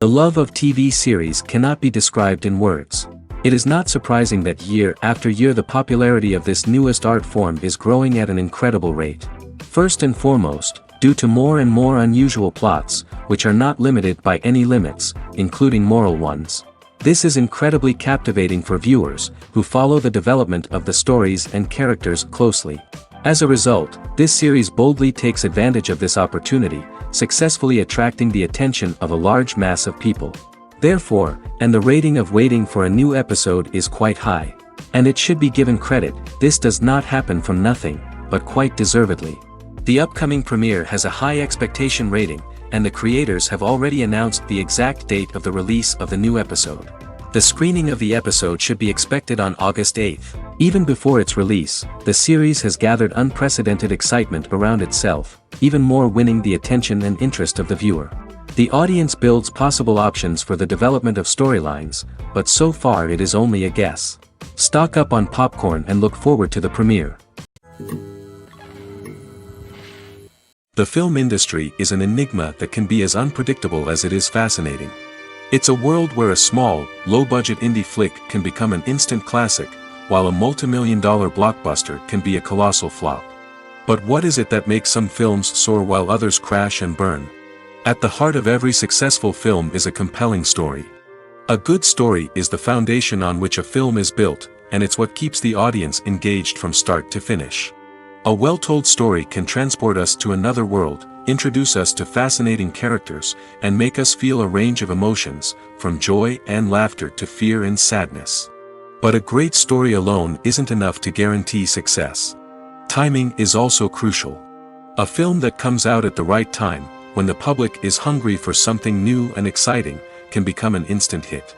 The love of TV series cannot be described in words. It is not surprising that year after year the popularity of this newest art form is growing at an incredible rate. First and foremost, due to more and more unusual plots, which are not limited by any limits, including moral ones. This is incredibly captivating for viewers, who follow the development of the stories and characters closely. As a result, this series boldly takes advantage of this opportunity, successfully attracting the attention of a large mass of people. Therefore, and the rating of waiting for a new episode is quite high. And it should be given credit, this does not happen from nothing, but quite deservedly. The upcoming premiere has a high expectation rating, and the creators have already announced the exact date of the release of the new episode. The screening of the episode should be expected on August 8th. Even before its release, the series has gathered unprecedented excitement around itself, even more winning the attention and interest of the viewer. The audience builds possible options for the development of storylines, but so far it is only a guess. Stock up on popcorn and look forward to the premiere. The film industry is an enigma that can be as unpredictable as it is fascinating. It's a world where a small, low-budget indie flick can become an instant classic, while a multi-million-dollar blockbuster can be a colossal flop. But what is it that makes some films soar while others crash and burn? At the heart of every successful film is a compelling story. A good story is the foundation on which a film is built, and it's what keeps the audience engaged from start to finish. A well-told story can transport us to another world, introduce us to fascinating characters, and make us feel a range of emotions, from joy and laughter to fear and sadness. But a great story alone isn't enough to guarantee success. Timing is also crucial. A film that comes out at the right time, when the public is hungry for something new and exciting, can become an instant hit.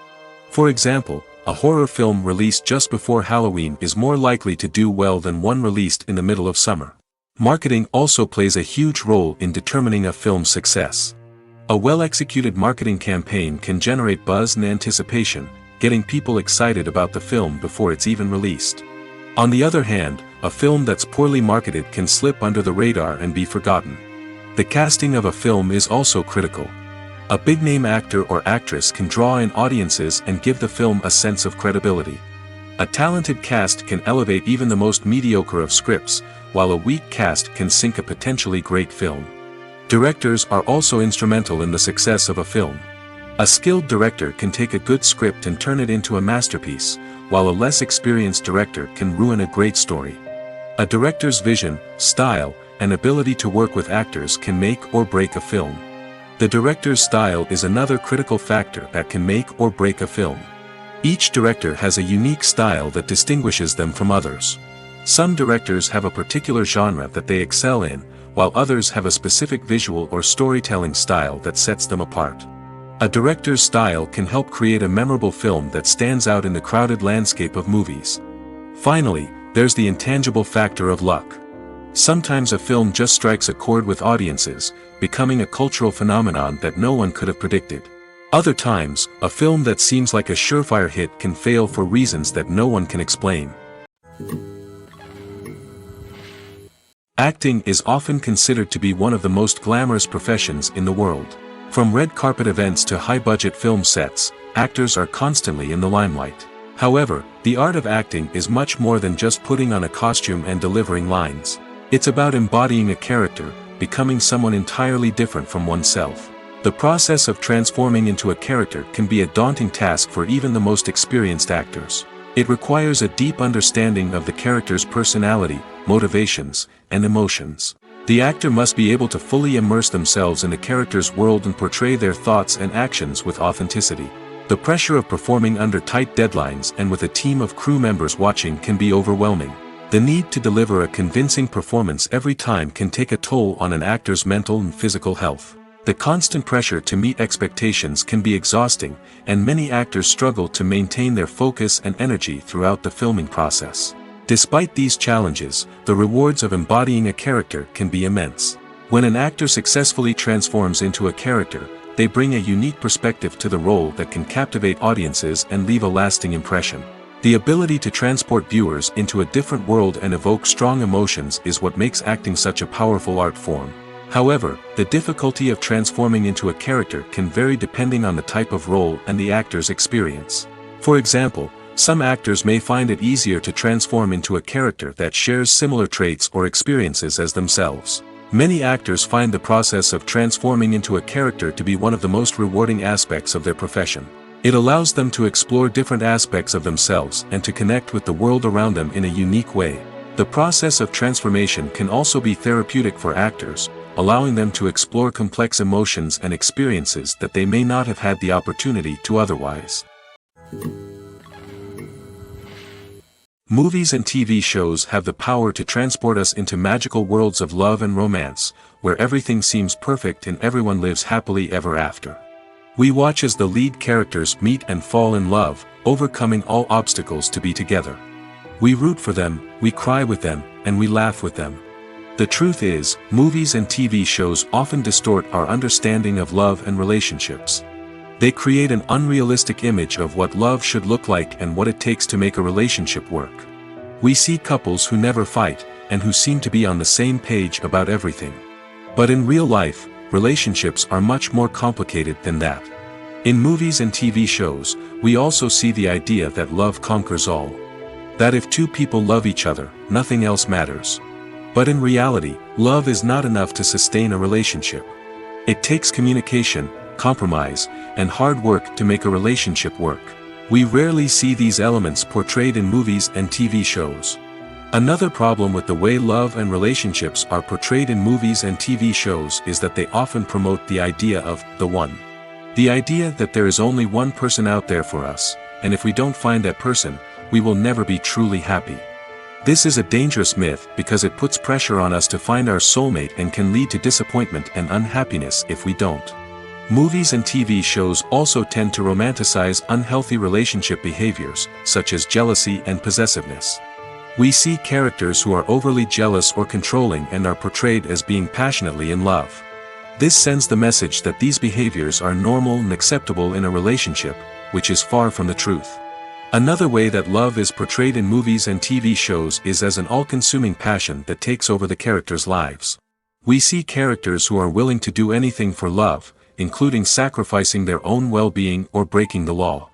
For example, a horror film released just before Halloween is more likely to do well than one released in the middle of summer. Marketing also plays a huge role in determining a film's success. A well-executed marketing campaign can generate buzz and anticipation, getting people excited about the film before it's even released. On the other hand, a film that's poorly marketed can slip under the radar and be forgotten. The casting of a film is also critical. A big-name actor or actress can draw in audiences and give the film a sense of credibility. A talented cast can elevate even the most mediocre of scripts, while a weak cast can sink a potentially great film. Directors are also instrumental in the success of a film. A skilled director can take a good script and turn it into a masterpiece, while a less experienced director can ruin a great story. A director's vision, style, and ability to work with actors can make or break a film. The director's style is another critical factor that can make or break a film. Each director has a unique style that distinguishes them from others. Some directors have a particular genre that they excel in, while others have a specific visual or storytelling style that sets them apart. A director's style can help create a memorable film that stands out in the crowded landscape of movies. Finally, there's the intangible factor of luck. Sometimes a film just strikes a chord with audiences, becoming a cultural phenomenon that no one could have predicted. Other times, a film that seems like a surefire hit can fail for reasons that no one can explain. Acting is often considered to be one of the most glamorous professions in the world. From red carpet events to high-budget film sets, actors are constantly in the limelight. However, the art of acting is much more than just putting on a costume and delivering lines. It's about embodying a character, becoming someone entirely different from oneself. The process of transforming into a character can be a daunting task for even the most experienced actors. It requires a deep understanding of the character's personality, motivations, and emotions. The actor must be able to fully immerse themselves in the character's world and portray their thoughts and actions with authenticity. The pressure of performing under tight deadlines and with a team of crew members watching can be overwhelming. The need to deliver a convincing performance every time can take a toll on an actor's mental and physical health. The constant pressure to meet expectations can be exhausting, and many actors struggle to maintain their focus and energy throughout the filming process. Despite these challenges, the rewards of embodying a character can be immense. When an actor successfully transforms into a character, they bring a unique perspective to the role that can captivate audiences and leave a lasting impression. The ability to transport viewers into a different world and evoke strong emotions is what makes acting such a powerful art form. However, the difficulty of transforming into a character can vary depending on the type of role and the actor's experience. For example, some actors may find it easier to transform into a character that shares similar traits or experiences as themselves. Many actors find the process of transforming into a character to be one of the most rewarding aspects of their profession. It allows them to explore different aspects of themselves and to connect with the world around them in a unique way. The process of transformation can also be therapeutic for actors, allowing them to explore complex emotions and experiences that they may not have had the opportunity to otherwise. Movies and TV shows have the power to transport us into magical worlds of love and romance, where everything seems perfect and everyone lives happily ever after. We watch as the lead characters meet and fall in love, overcoming all obstacles to be together. We root for them, we cry with them, and we laugh with them. The truth is, movies and TV shows often distort our understanding of love and relationships. They create an unrealistic image of what love should look like and what it takes to make a relationship work. We see couples who never fight, and who seem to be on the same page about everything. But in real life, relationships are much more complicated than that. In movies and TV shows, we also see the idea that love conquers all. That if two people love each other, nothing else matters. But in reality, love is not enough to sustain a relationship. It takes communication, compromise, and hard work to make a relationship work. We rarely see these elements portrayed in movies and TV shows. Another problem with the way love and relationships are portrayed in movies and TV shows is that they often promote the idea of the one. The idea that there is only one person out there for us, and if we don't find that person, we will never be truly happy. This is a dangerous myth because it puts pressure on us to find our soulmate and can lead to disappointment and unhappiness if we don't. Movies and TV shows also tend to romanticize unhealthy relationship behaviors, such as jealousy and possessiveness. We see characters who are overly jealous or controlling and are portrayed as being passionately in love. This sends the message that these behaviors are normal and acceptable in a relationship, which is far from the truth. Another way that love is portrayed in movies and TV shows is as an all-consuming passion that takes over the characters' lives. We see characters who are willing to do anything for love, including sacrificing their own well-being or breaking the law.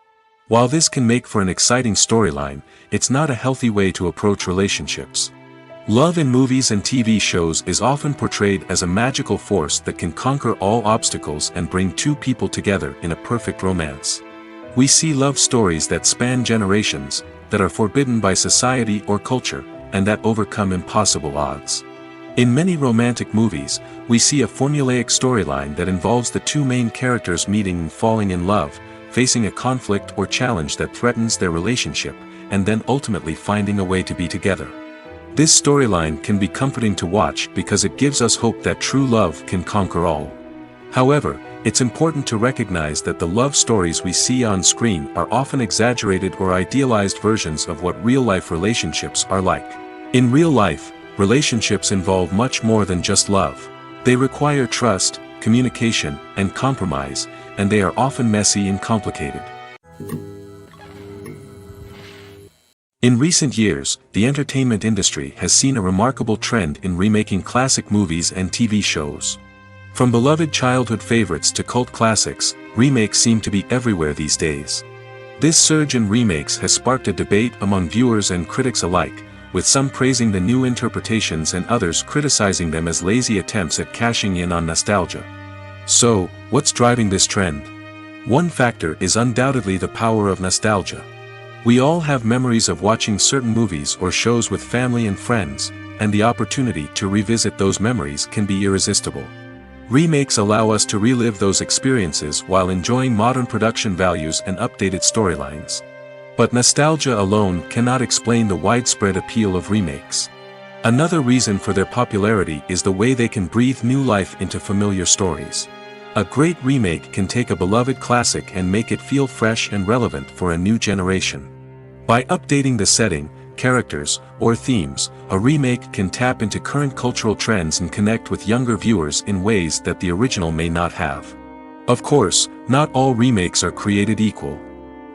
While this can make for an exciting storyline, it's not a healthy way to approach relationships. Love in movies and TV shows is often portrayed as a magical force that can conquer all obstacles and bring two people together in a perfect romance. We see love stories that span generations, that are forbidden by society or culture, and that overcome impossible odds. In many romantic movies, we see a formulaic storyline that involves the two main characters meeting and falling in love, facing a conflict or challenge that threatens their relationship, and then ultimately finding a way to be together. This storyline can be comforting to watch because it gives us hope that true love can conquer all. However, it's important to recognize that the love stories we see on screen are often exaggerated or idealized versions of what real-life relationships are like. In real life, relationships involve much more than just love. They require trust, communication, and compromise, and they are often messy and complicated. In recent years, the entertainment industry has seen a remarkable trend in remaking classic movies and TV shows. From beloved childhood favorites to cult classics, remakes seem to be everywhere these days. This surge in remakes has sparked a debate among viewers and critics alike, with some praising the new interpretations and others criticizing them as lazy attempts at cashing in on nostalgia. So, what's driving this trend? One factor is undoubtedly the power of nostalgia. We all have memories of watching certain movies or shows with family and friends, and the opportunity to revisit those memories can be irresistible. Remakes allow us to relive those experiences while enjoying modern production values and updated storylines. But nostalgia alone cannot explain the widespread appeal of remakes. Another reason for their popularity is the way they can breathe new life into familiar stories. A great remake can take a beloved classic and make it feel fresh and relevant for a new generation. By updating the setting, characters, or themes, a remake can tap into current cultural trends and connect with younger viewers in ways that the original may not have. Of course, not all remakes are created equal.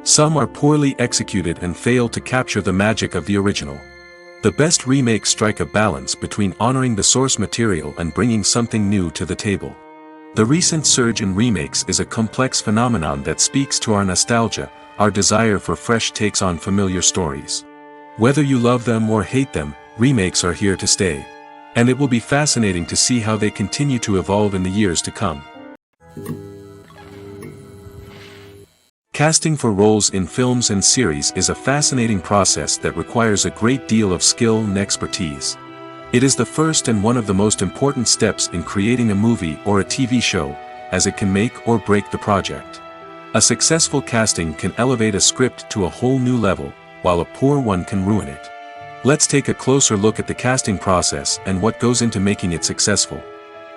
Some are poorly executed and fail to capture the magic of the original. The best remakes strike a balance between honoring the source material and bringing something new to the table. The recent surge in remakes is a complex phenomenon that speaks to our nostalgia, our desire for fresh takes on familiar stories. Whether you love them or hate them, remakes are here to stay. And it will be fascinating to see how they continue to evolve in the years to come. Casting for roles in films and series is a fascinating process that requires a great deal of skill and expertise. It is the first and one of the most important steps in creating a movie or a TV show, as it can make or break the project. A successful casting can elevate a script to a whole new level, while a poor one can ruin it. Let's take a closer look at the casting process and what goes into making it successful.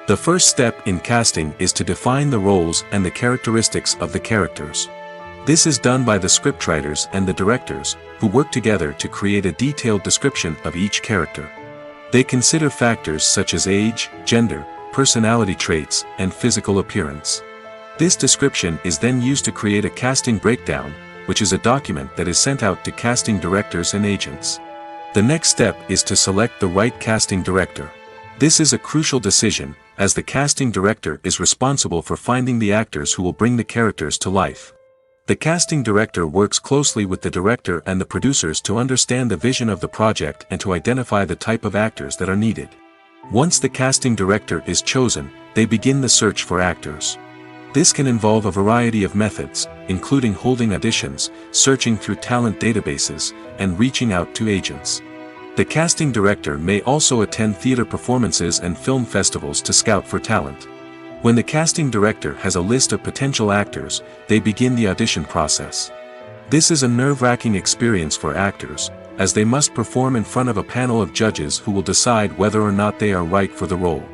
The first step in casting is to define the roles and the characteristics of the characters. This is done by the scriptwriters and the directors, who work together to create a detailed description of each character. They consider factors such as age, gender, personality traits, and physical appearance. This description is then used to create a casting breakdown, which is a document that is sent out to casting directors and agents. The next step is to select the right casting director. This is a crucial decision, as the casting director is responsible for finding the actors who will bring the characters to life. The casting director works closely with the director and the producers to understand the vision of the project and to identify the type of actors that are needed. Once the casting director is chosen, they begin the search for actors. This can involve a variety of methods, including holding auditions, searching through talent databases, and reaching out to agents. The casting director may also attend theater performances and film festivals to scout for talent. When the casting director has a list of potential actors, they begin the audition process. This is a nerve-wracking experience for actors, as they must perform in front of a panel of judges who will decide whether or not they are right for the role.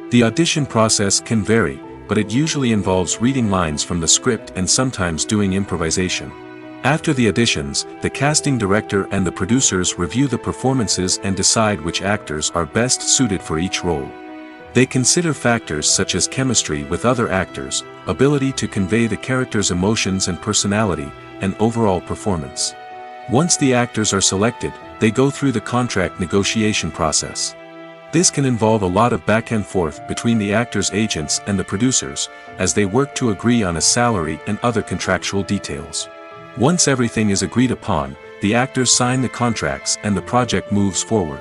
The audition process can vary, but it usually involves reading lines from the script and sometimes doing improvisation. After the auditions, the casting director and the producers review the performances and decide which actors are best suited for each role. They consider factors such as chemistry with other actors, ability to convey the character's emotions and personality, and overall performance. Once the actors are selected, they go through the contract negotiation process. This can involve a lot of back and forth between the actors' agents and the producers, as they work to agree on a salary and other contractual details. Once everything is agreed upon, the actors sign the contracts and the project moves forward.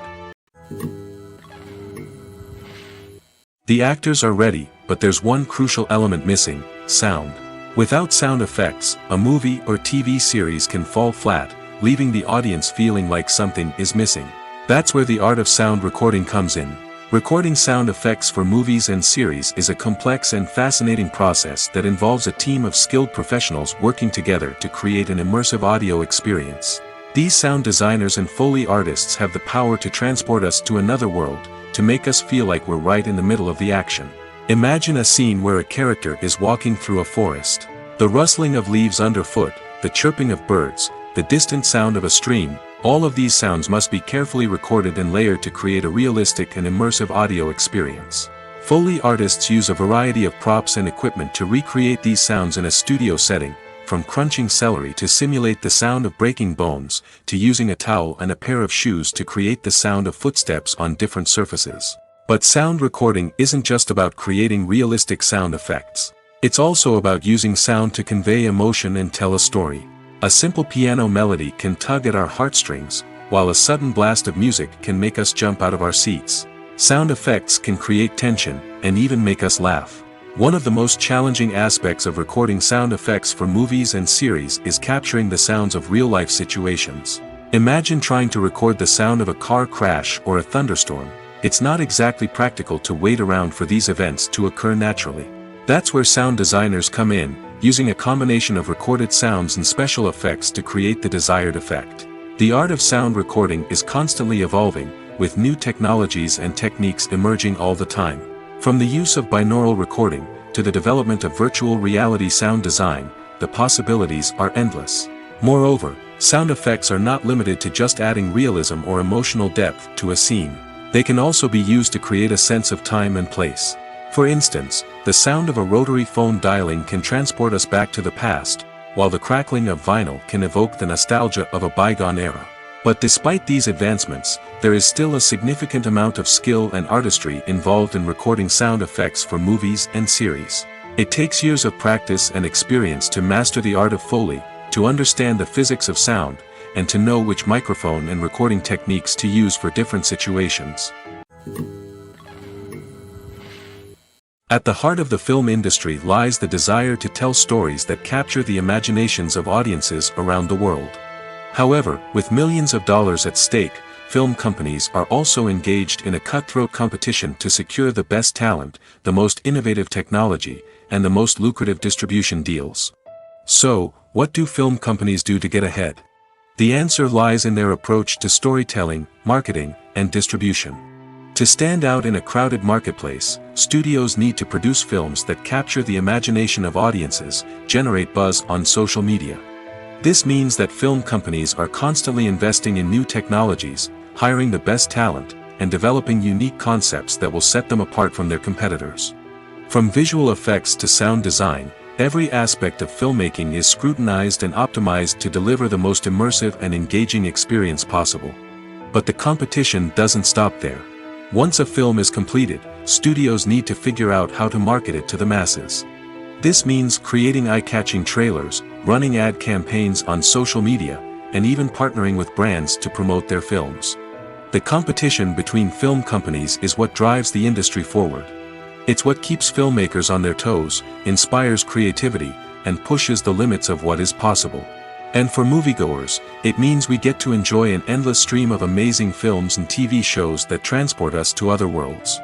The actors are ready, but there's one crucial element missing: sound. Without sound effects, a movie or TV series can fall flat, leaving the audience feeling like something is missing. That's where the art of sound recording comes in. Recording sound effects for movies and series is a complex and fascinating process that involves a team of skilled professionals working together to create an immersive audio experience. These sound designers and Foley artists have the power to transport us to another world, to make us feel like we're right in the middle of the action. Imagine a scene where a character is walking through a forest. The rustling of leaves underfoot, the chirping of birds, the distant sound of a stream, all of these sounds must be carefully recorded and layered to create a realistic and immersive audio experience. Foley artists use a variety of props and equipment to recreate these sounds in a studio setting, from crunching celery to simulate the sound of breaking bones, to using a towel and a pair of shoes to create the sound of footsteps on different surfaces. But sound recording isn't just about creating realistic sound effects. It's also about using sound to convey emotion and tell a story. A simple piano melody can tug at our heartstrings, while a sudden blast of music can make us jump out of our seats. Sound effects can create tension, and even make us laugh. One of the most challenging aspects of recording sound effects for movies and series is capturing the sounds of real-life situations. Imagine trying to record the sound of a car crash or a thunderstorm. It's not exactly practical to wait around for these events to occur naturally. That's where sound designers come in, using a combination of recorded sounds and special effects to create the desired effect. The art of sound recording is constantly evolving, with new technologies and techniques emerging all the time. From the use of binaural recording, to the development of virtual reality sound design, the possibilities are endless. Moreover, sound effects are not limited to just adding realism or emotional depth to a scene. They can also be used to create a sense of time and place. For instance, the sound of a rotary phone dialing can transport us back to the past, while the crackling of vinyl can evoke the nostalgia of a bygone era. But despite these advancements, there is still a significant amount of skill and artistry involved in recording sound effects for movies and series. It takes years of practice and experience to master the art of Foley, to understand the physics of sound, and to know which microphone and recording techniques to use for different situations. At the heart of the film industry lies the desire to tell stories that capture the imaginations of audiences around the world. However, with millions of dollars at stake, film companies are also engaged in a cutthroat competition to secure the best talent, the most innovative technology, and the most lucrative distribution deals. So, what do film companies do to get ahead? The answer lies in their approach to storytelling, marketing, and distribution. To stand out in a crowded marketplace, studios need to produce films that capture the imagination of audiences, generate buzz on social media. This means that film companies are constantly investing in new technologies, hiring the best talent, and developing unique concepts that will set them apart from their competitors. From visual effects to sound design, every aspect of filmmaking is scrutinized and optimized to deliver the most immersive and engaging experience possible. But the competition doesn't stop there. Once a film is completed, studios need to figure out how to market it to the masses. This means creating eye-catching trailers, running ad campaigns on social media, and even partnering with brands to promote their films. The competition between film companies is what drives the industry forward. It's what keeps filmmakers on their toes, inspires creativity, and pushes the limits of what is possible. And for moviegoers, it means we get to enjoy an endless stream of amazing films and TV shows that transport us to other worlds.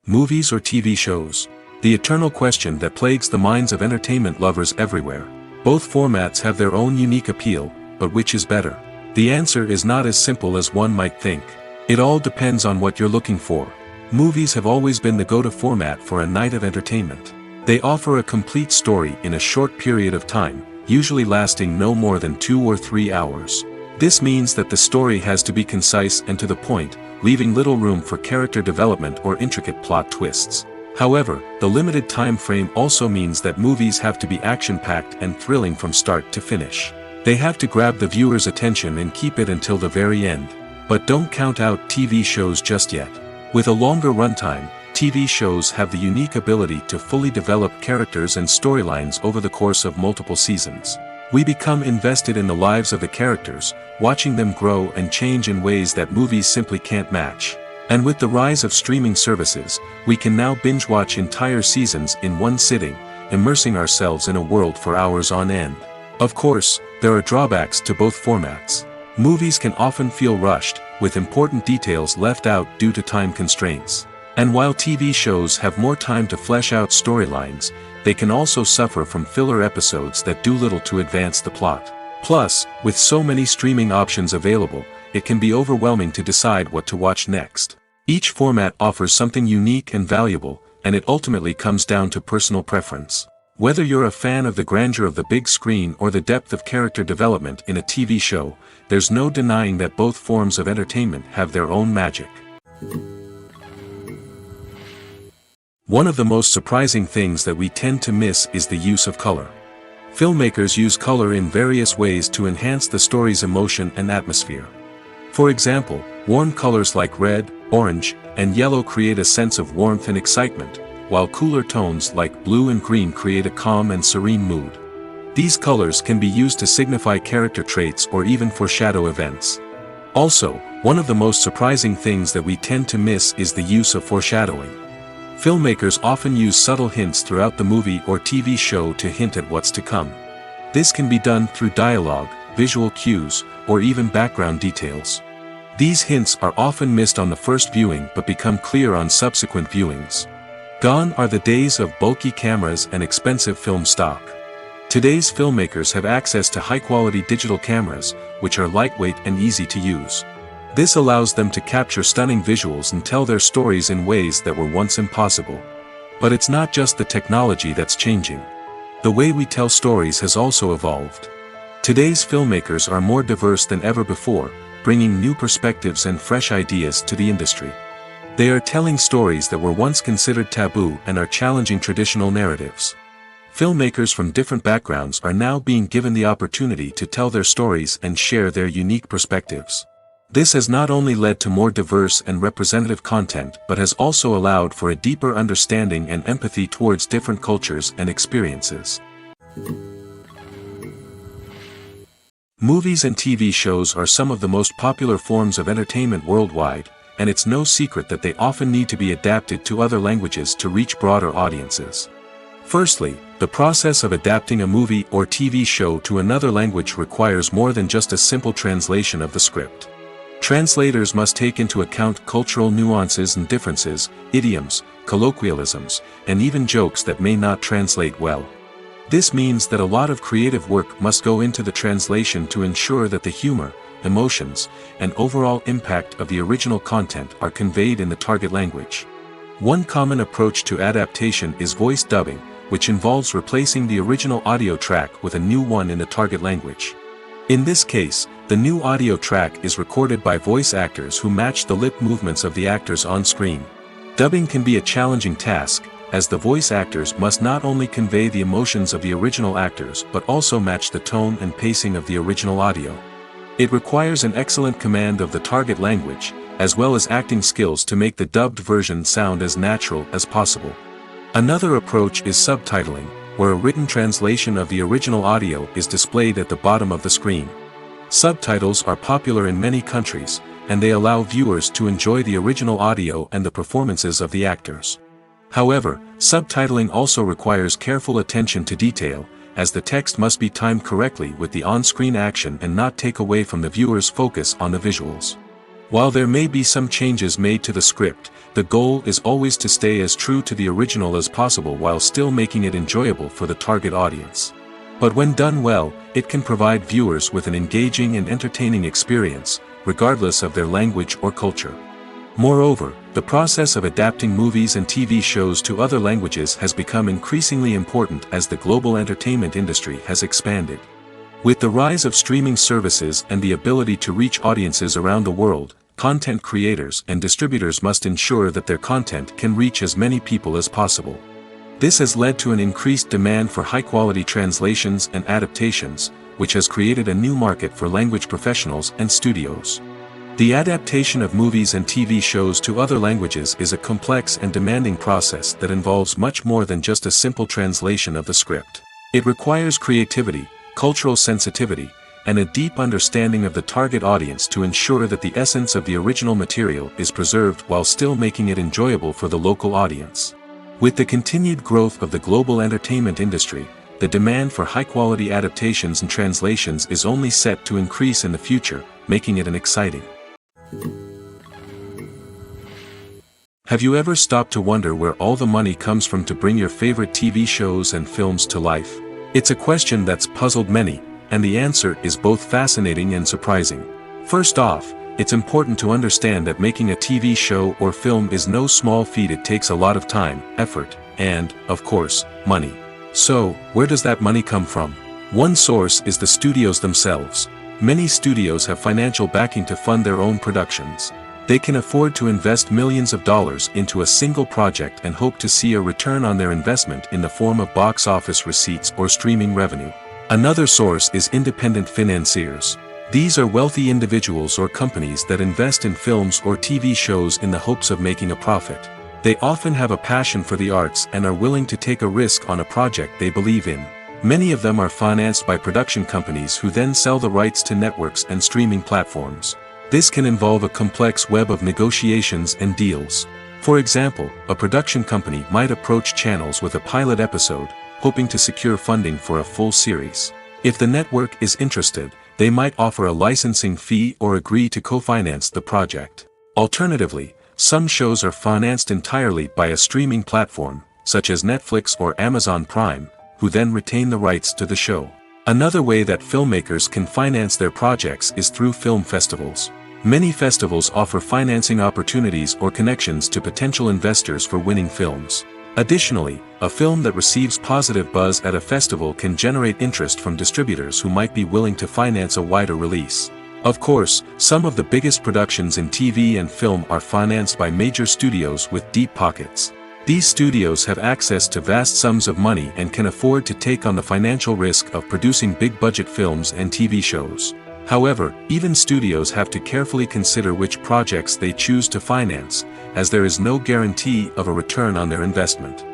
Movies or TV shows? The eternal question that plagues the minds of entertainment lovers everywhere. Both formats have their own unique appeal, but which is better? The answer is not as simple as one might think. It all depends on what you're looking for. Movies have always been the go-to format for a night of entertainment. They offer a complete story in a short period of time, usually lasting no more than 2 or 3 hours. This means that the story has to be concise and to the point, leaving little room for character development or intricate plot twists. However, the limited time frame also means that movies have to be action-packed and thrilling from start to finish. They have to grab the viewer's attention and keep it until the very end. But don't count out TV shows just yet. With a longer runtime, TV shows have the unique ability to fully develop characters and storylines over the course of multiple seasons. We become invested in the lives of the characters, watching them grow and change in ways that movies simply can't match. And with the rise of streaming services, we can now binge-watch entire seasons in one sitting, immersing ourselves in a world for hours on end. Of course, there are drawbacks to both formats. Movies can often feel rushed, with important details left out due to time constraints. And while TV shows have more time to flesh out storylines, they can also suffer from filler episodes that do little to advance the plot. Plus, with so many streaming options available, it can be overwhelming to decide what to watch next. Each format offers something unique and valuable, and it ultimately comes down to personal preference. Whether you're a fan of the grandeur of the big screen or the depth of character development in a TV show, there's no denying that both forms of entertainment have their own magic. One of the most surprising things that we tend to miss is the use of color. Filmmakers use color in various ways to enhance the story's emotion and atmosphere. For example, warm colors like red, orange, and yellow create a sense of warmth and excitement, while cooler tones like blue and green create a calm and serene mood. These colors can be used to signify character traits or even foreshadow events. Also, one of the most surprising things that we tend to miss is the use of foreshadowing. Filmmakers often use subtle hints throughout the movie or TV show to hint at what's to come. This can be done through dialogue, visual cues, or even background details. These hints are often missed on the first viewing but become clear on subsequent viewings. Gone are the days of bulky cameras and expensive film stock. Today's filmmakers have access to high-quality digital cameras, which are lightweight and easy to use. This allows them to capture stunning visuals and tell their stories in ways that were once impossible. But it's not just the technology that's changing. The way we tell stories has also evolved. Today's filmmakers are more diverse than ever before, bringing new perspectives and fresh ideas to the industry. They are telling stories that were once considered taboo and are challenging traditional narratives. Filmmakers from different backgrounds are now being given the opportunity to tell their stories and share their unique perspectives. This has not only led to more diverse and representative content but has also allowed for a deeper understanding and empathy towards different cultures and experiences. Movies and TV shows are some of the most popular forms of entertainment worldwide, and it's no secret that they often need to be adapted to other languages to reach broader audiences. Firstly, the process of adapting a movie or TV show to another language requires more than just a simple translation of the script. Translators must take into account cultural nuances and differences, idioms, colloquialisms, and even jokes that may not translate well. This means that a lot of creative work must go into the translation to ensure that the humor, emotions, and overall impact of the original content are conveyed in the target language. One common approach to adaptation is voice dubbing, which involves replacing the original audio track with a new one in the target language. In this case, the new audio track is recorded by voice actors who match the lip movements of the actors on screen. Dubbing can be a challenging task, as the voice actors must not only convey the emotions of the original actors but also match the tone and pacing of the original audio. It requires an excellent command of the target language, as well as acting skills to make the dubbed version sound as natural as possible. Another approach is subtitling, where a written translation of the original audio is displayed at the bottom of the screen. Subtitles are popular in many countries, and they allow viewers to enjoy the original audio and the performances of the actors. However, subtitling also requires careful attention to detail, as the text must be timed correctly with the on-screen action and not take away from the viewer's focus on the visuals. While there may be some changes made to the script, the goal is always to stay as true to the original as possible while still making it enjoyable for the target audience. But when done well, it can provide viewers with an engaging and entertaining experience, regardless of their language or culture. Moreover, the process of adapting movies and TV shows to other languages has become increasingly important as the global entertainment industry has expanded. With the rise of streaming services and the ability to reach audiences around the world, content creators and distributors must ensure that their content can reach as many people as possible. This has led to an increased demand for high-quality translations and adaptations, which has created a new market for language professionals and studios. The adaptation of movies and TV shows to other languages is a complex and demanding process that involves much more than just a simple translation of the script. It requires creativity, cultural sensitivity, and a deep understanding of the target audience to ensure that the essence of the original material is preserved while still making it enjoyable for the local audience. With the continued growth of the global entertainment industry, the demand for high-quality adaptations and translations is only set to increase in the future, making it an exciting. Have you ever stopped to wonder where all the money comes from to bring your favorite TV shows and films to life? It's a question that's puzzled many, and the answer is both fascinating and surprising. First off, it's important to understand that making a TV show or film is no small feat. It takes a lot of time, effort, and, of course, money. So, where does that money come from? One source is the studios themselves. Many studios have financial backing to fund their own productions. They can afford to invest millions of dollars into a single project and hope to see a return on their investment in the form of box office receipts or streaming revenue. Another source is independent financiers. These are wealthy individuals or companies that invest in films or TV shows in the hopes of making a profit. They often have a passion for the arts and are willing to take a risk on a project they believe in. Many of them are financed by production companies who then sell the rights to networks and streaming platforms. This can involve a complex web of negotiations and deals. For example, a production company might approach channels with a pilot episode, hoping to secure funding for a full series. If the network is interested, they might offer a licensing fee or agree to co-finance the project. Alternatively, some shows are financed entirely by a streaming platform, such as Netflix or Amazon Prime, who then retain the rights to the show. Another way that filmmakers can finance their projects is through film festivals. Many festivals offer financing opportunities or connections to potential investors for winning films. Additionally, a film that receives positive buzz at a festival can generate interest from distributors who might be willing to finance a wider release. Of course, some of the biggest productions in TV and film are financed by major studios with deep pockets. These studios have access to vast sums of money and can afford to take on the financial risk of producing big-budget films and TV shows. However, even studios have to carefully consider which projects they choose to finance, as there is no guarantee of a return on their investment.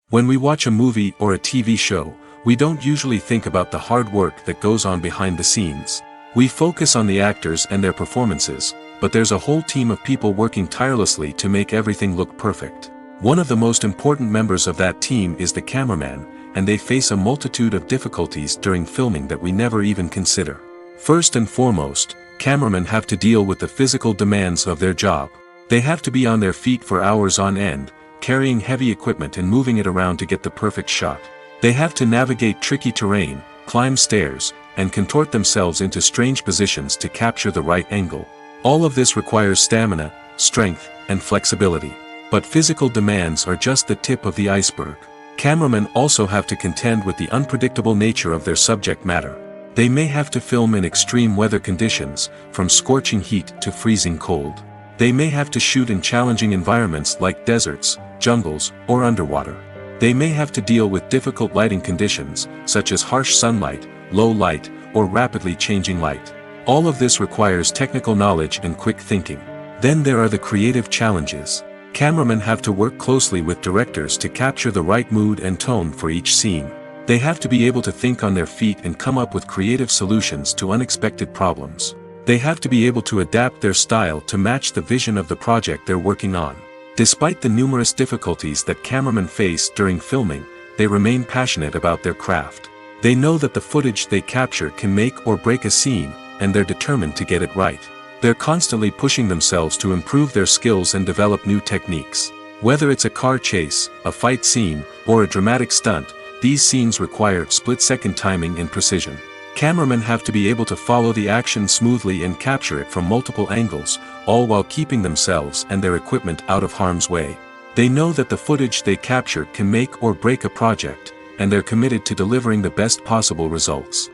When we watch a movie or a TV show, we don't usually think about the hard work that goes on behind the scenes. We focus on the actors and their performances, but there's a whole team of people working tirelessly to make everything look perfect. One of the most important members of that team is the cameraman, and they face a multitude of difficulties during filming that we never even consider. First and foremost, cameramen have to deal with the physical demands of their job. They have to be on their feet for hours on end, carrying heavy equipment and moving it around to get the perfect shot. They have to navigate tricky terrain, climb stairs, and contort themselves into strange positions to capture the right angle. All of this requires stamina, strength, and flexibility. But physical demands are just the tip of the iceberg. Cameramen also have to contend with the unpredictable nature of their subject matter. They may have to film in extreme weather conditions, from scorching heat to freezing cold. They may have to shoot in challenging environments like deserts, jungles, or underwater. They may have to deal with difficult lighting conditions, such as harsh sunlight, low light, or rapidly changing light. All of this requires technical knowledge and quick thinking. Then there are the creative challenges. Cameramen have to work closely with directors to capture the right mood and tone for each scene. They have to be able to think on their feet and come up with creative solutions to unexpected problems. They have to be able to adapt their style to match the vision of the project they're working on. Despite the numerous difficulties that cameramen face during filming, they remain passionate about their craft. They know that the footage they capture can make or break a scene, and they're determined to get it right. They're constantly pushing themselves to improve their skills and develop new techniques. Whether it's a car chase, a fight scene, or a dramatic stunt, these scenes require split-second timing and precision. Cameramen have to be able to follow the action smoothly and capture it from multiple angles, all while keeping themselves and their equipment out of harm's way. They know that the footage they capture can make or break a project, and they're committed to delivering the best possible results.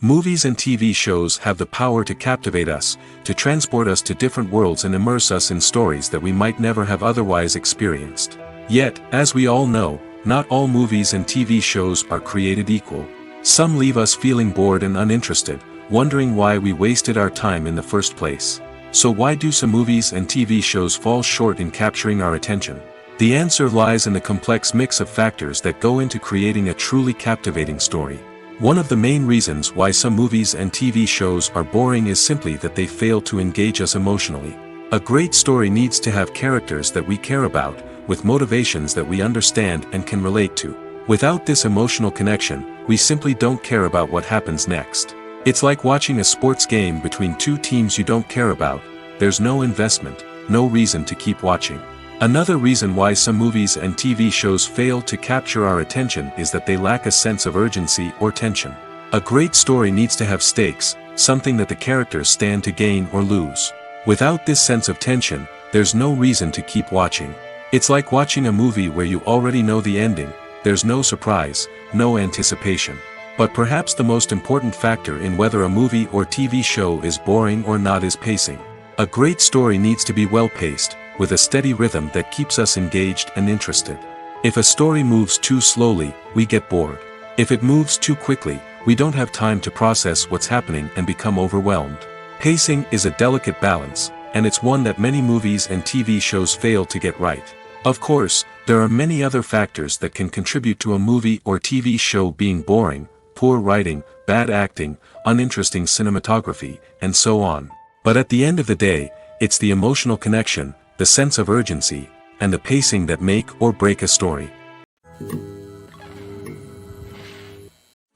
Movies and TV shows have the power to captivate us, to transport us to different worlds and immerse us in stories that we might never have otherwise experienced. Yet, as we all know, not all movies and TV shows are created equal. Some leave us feeling bored and uninterested, wondering why we wasted our time in the first place. So why do some movies and TV shows fall short in capturing our attention? The answer lies in the complex mix of factors that go into creating a truly captivating story. One of the main reasons why some movies and TV shows are boring is simply that they fail to engage us emotionally. A great story needs to have characters that we care about, with motivations that we understand and can relate to. Without this emotional connection, we simply don't care about what happens next. It's like watching a sports game between two teams you don't care about. There's no investment, no reason to keep watching. Another reason why some movies and TV shows fail to capture our attention is that they lack a sense of urgency or tension. A great story needs to have stakes, something that the characters stand to gain or lose. Without this sense of tension, there's no reason to keep watching. It's like watching a movie where you already know the ending. There's no surprise, no anticipation. But perhaps the most important factor in whether a movie or TV show is boring or not is pacing. A great story needs to be well-paced, with a steady rhythm that keeps us engaged and interested. If a story moves too slowly, we get bored. If it moves too quickly, we don't have time to process what's happening and become overwhelmed. Pacing is a delicate balance, and it's one that many movies and TV shows fail to get right. Of course, there are many other factors that can contribute to a movie or TV show being boring: poor writing, bad acting, uninteresting cinematography, and so on. But at the end of the day, it's the emotional connection, the sense of urgency, and the pacing that make or break a story.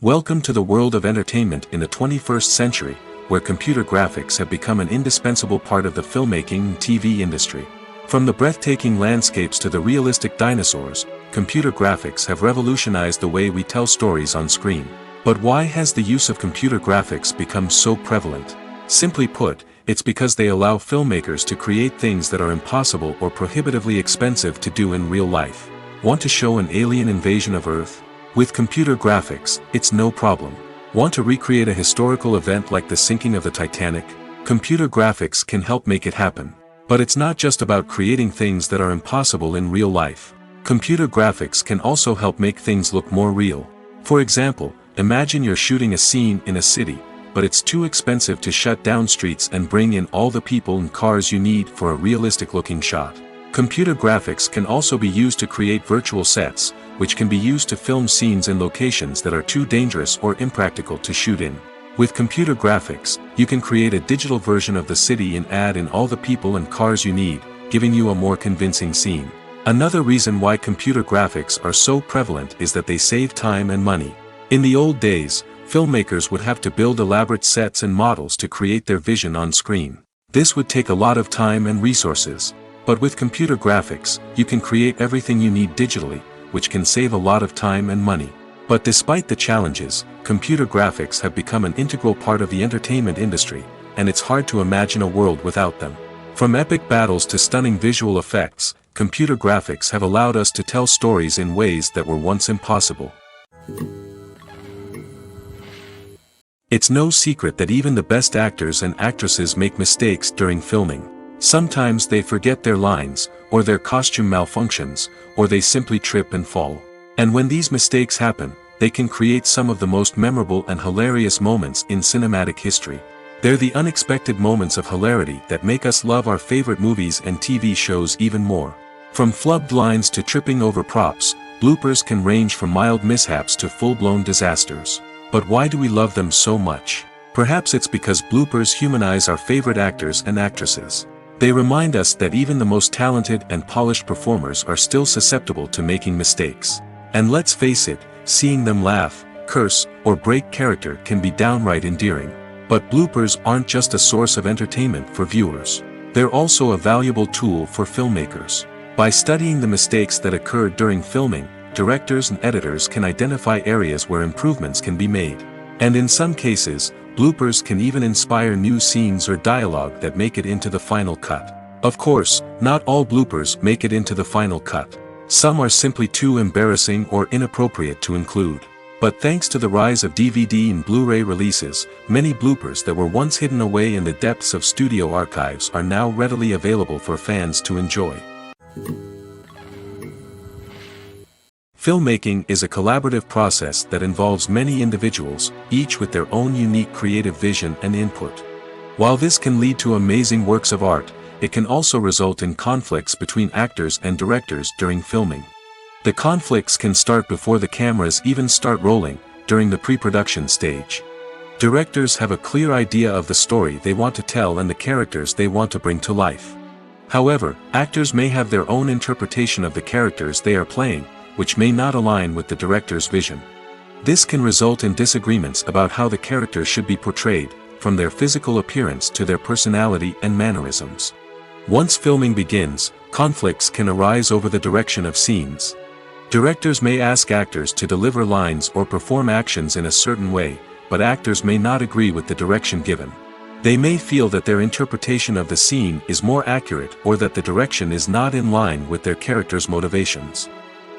Welcome to the world of entertainment in the 21st century, where computer graphics have become an indispensable part of the filmmaking and TV industry. From the breathtaking landscapes to the realistic dinosaurs, computer graphics have revolutionized the way we tell stories on screen. But why has the use of computer graphics become so prevalent? Simply put, it's because they allow filmmakers to create things that are impossible or prohibitively expensive to do in real life. Want to show an alien invasion of Earth? With computer graphics, it's no problem. Want to recreate a historical event like the sinking of the Titanic? Computer graphics can help make it happen. But it's not just about creating things that are impossible in real life. Computer graphics can also help make things look more real. For example, imagine you're shooting a scene in a city, but it's too expensive to shut down streets and bring in all the people and cars you need for a realistic-looking shot. Computer graphics can also be used to create virtual sets, which can be used to film scenes in locations that are too dangerous or impractical to shoot in. With computer graphics, you can create a digital version of the city and add in all the people and cars you need, giving you a more convincing scene. Another reason why computer graphics are so prevalent is that they save time and money. In the old days, filmmakers would have to build elaborate sets and models to create their vision on screen. This would take a lot of time and resources. But with computer graphics, you can create everything you need digitally, which can save a lot of time and money. But despite the challenges, computer graphics have become an integral part of the entertainment industry, and it's hard to imagine a world without them. From epic battles to stunning visual effects, computer graphics have allowed us to tell stories in ways that were once impossible. It's no secret that even the best actors and actresses make mistakes during filming. Sometimes they forget their lines, or their costume malfunctions, or they simply trip and fall. And when these mistakes happen, they can create some of the most memorable and hilarious moments in cinematic history. They're the unexpected moments of hilarity that make us love our favorite movies and TV shows even more. From flubbed lines to tripping over props, bloopers can range from mild mishaps to full-blown disasters. But why do we love them so much? Perhaps it's because bloopers humanize our favorite actors and actresses. They remind us that even the most talented and polished performers are still susceptible to making mistakes. And let's face it, seeing them laugh, curse, or break character can be downright endearing. But bloopers aren't just a source of entertainment for viewers. They're also a valuable tool for filmmakers. By studying the mistakes that occurred during filming, directors and editors can identify areas where improvements can be made. And in some cases, bloopers can even inspire new scenes or dialogue that make it into the final cut. Of course, not all bloopers make it into the final cut. Some are simply too embarrassing or inappropriate to include. But thanks to the rise of DVD and Blu-ray releases, many bloopers that were once hidden away in the depths of studio archives are now readily available for fans to enjoy. Filmmaking is a collaborative process that involves many individuals, each with their own unique creative vision and input. While this can lead to amazing works of art, it can also result in conflicts between actors and directors during filming. The conflicts can start before the cameras even start rolling, during the pre-production stage. Directors have a clear idea of the story they want to tell and the characters they want to bring to life. However, actors may have their own interpretation of the characters they are playing, which may not align with the director's vision. This can result in disagreements about how the characters should be portrayed, from their physical appearance to their personality and mannerisms. Once filming begins, conflicts can arise over the direction of scenes. Directors may ask actors to deliver lines or perform actions in a certain way, but actors may not agree with the direction given. They may feel that their interpretation of the scene is more accurate or that the direction is not in line with their character's motivations.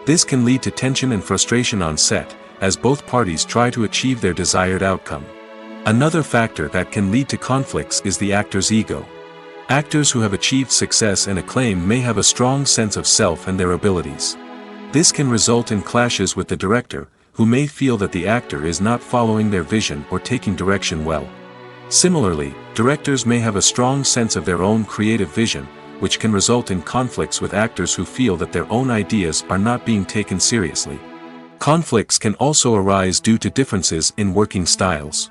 This can lead to tension and frustration on set, as both parties try to achieve their desired outcome. Another factor that can lead to conflicts is the actor's ego. Actors who have achieved success and acclaim may have a strong sense of self and their abilities. This can result in clashes with the director, who may feel that the actor is not following their vision or taking direction well. Similarly, directors may have a strong sense of their own creative vision, which can result in conflicts with actors who feel that their own ideas are not being taken seriously. Conflicts can also arise due to differences in working styles.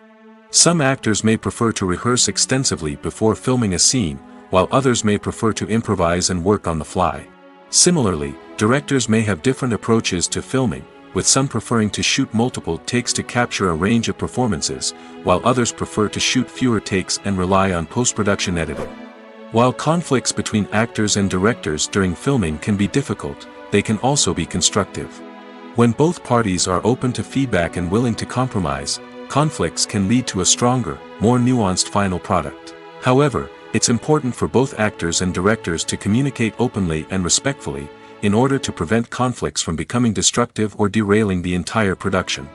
Some actors may prefer to rehearse extensively before filming a scene, while others may prefer to improvise and work on the fly. Similarly, directors may have different approaches to filming, with some preferring to shoot multiple takes to capture a range of performances, while others prefer to shoot fewer takes and rely on post-production editing. While conflicts between actors and directors during filming can be difficult, they can also be constructive. When both parties are open to feedback and willing to compromise, conflicts can lead to a stronger, more nuanced final product. However, it's important for both actors and directors to communicate openly and respectfully, in order to prevent conflicts from becoming destructive or derailing the entire production.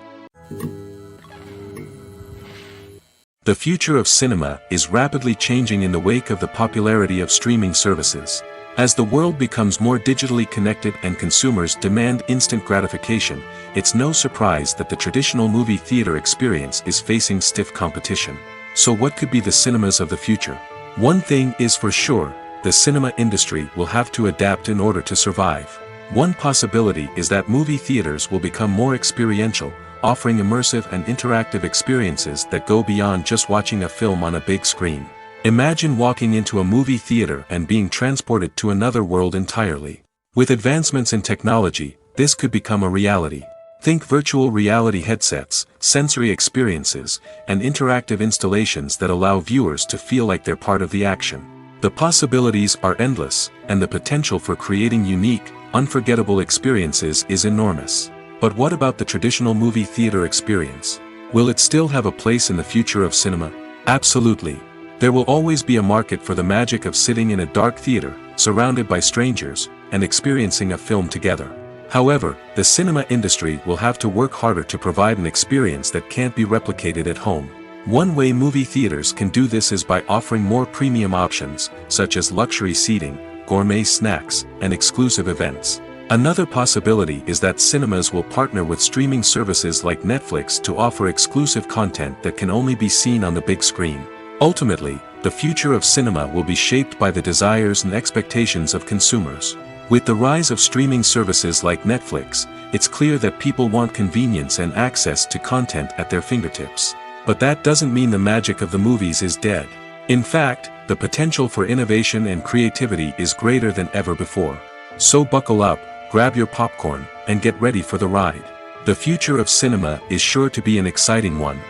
The future of cinema is rapidly changing in the wake of the popularity of streaming services. As the world becomes more digitally connected and consumers demand instant gratification, it's no surprise that the traditional movie theater experience is facing stiff competition. So what could be the cinemas of the future? One thing is for sure, the cinema industry will have to adapt in order to survive. One possibility is that movie theaters will become more experiential, offering immersive and interactive experiences that go beyond just watching a film on a big screen. Imagine walking into a movie theater and being transported to another world entirely. With advancements in technology, this could become a reality. Think virtual reality headsets, sensory experiences, and interactive installations that allow viewers to feel like they're part of the action. The possibilities are endless, and the potential for creating unique, unforgettable experiences is enormous. But what about the traditional movie theater experience? Will it still have a place in the future of cinema? Absolutely. There will always be a market for the magic of sitting in a dark theater, surrounded by strangers, and experiencing a film together. However, the cinema industry will have to work harder to provide an experience that can't be replicated at home. One way movie theaters can do this is by offering more premium options, such as luxury seating, gourmet snacks, and exclusive events. Another possibility is that cinemas will partner with streaming services like Netflix to offer exclusive content that can only be seen on the big screen. Ultimately, the future of cinema will be shaped by the desires and expectations of consumers. With the rise of streaming services like Netflix, it's clear that people want convenience and access to content at their fingertips. But that doesn't mean the magic of the movies is dead. In fact, the potential for innovation and creativity is greater than ever before. So buckle up, grab your popcorn, and get ready for the ride. The future of cinema is sure to be an exciting one.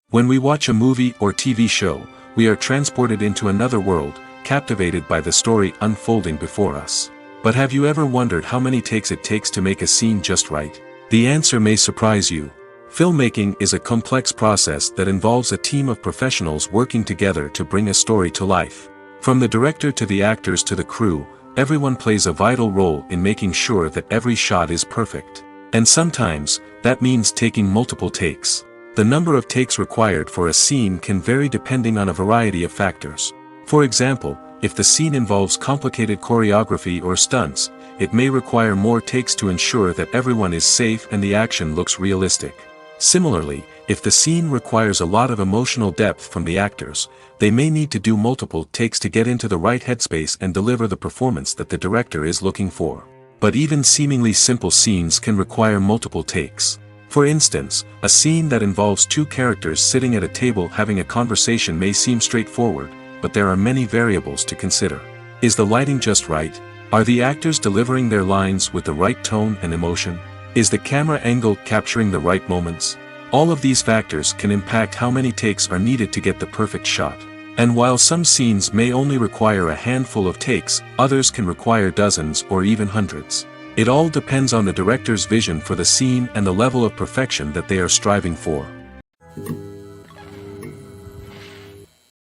When we watch a movie or TV show, we are transported into another world, captivated by the story unfolding before us. But have you ever wondered how many takes it takes to make a scene just right? The answer may surprise you. Filmmaking is a complex process that involves a team of professionals working together to bring a story to life. From the director to the actors to the crew, everyone plays a vital role in making sure that every shot is perfect. And sometimes, that means taking multiple takes. The number of takes required for a scene can vary depending on a variety of factors. For example, if the scene involves complicated choreography or stunts, it may require more takes to ensure that everyone is safe and the action looks realistic. Similarly, if the scene requires a lot of emotional depth from the actors, they may need to do multiple takes to get into the right headspace and deliver the performance that the director is looking for. But even seemingly simple scenes can require multiple takes. For instance, a scene that involves two characters sitting at a table having a conversation may seem straightforward, but there are many variables to consider. Is the lighting just right? Are the actors delivering their lines with the right tone and emotion? Is the camera angle capturing the right moments? All of these factors can impact how many takes are needed to get the perfect shot. And while some scenes may only require a handful of takes, others can require dozens or even hundreds. It all depends on the director's vision for the scene and the level of perfection that they are striving for.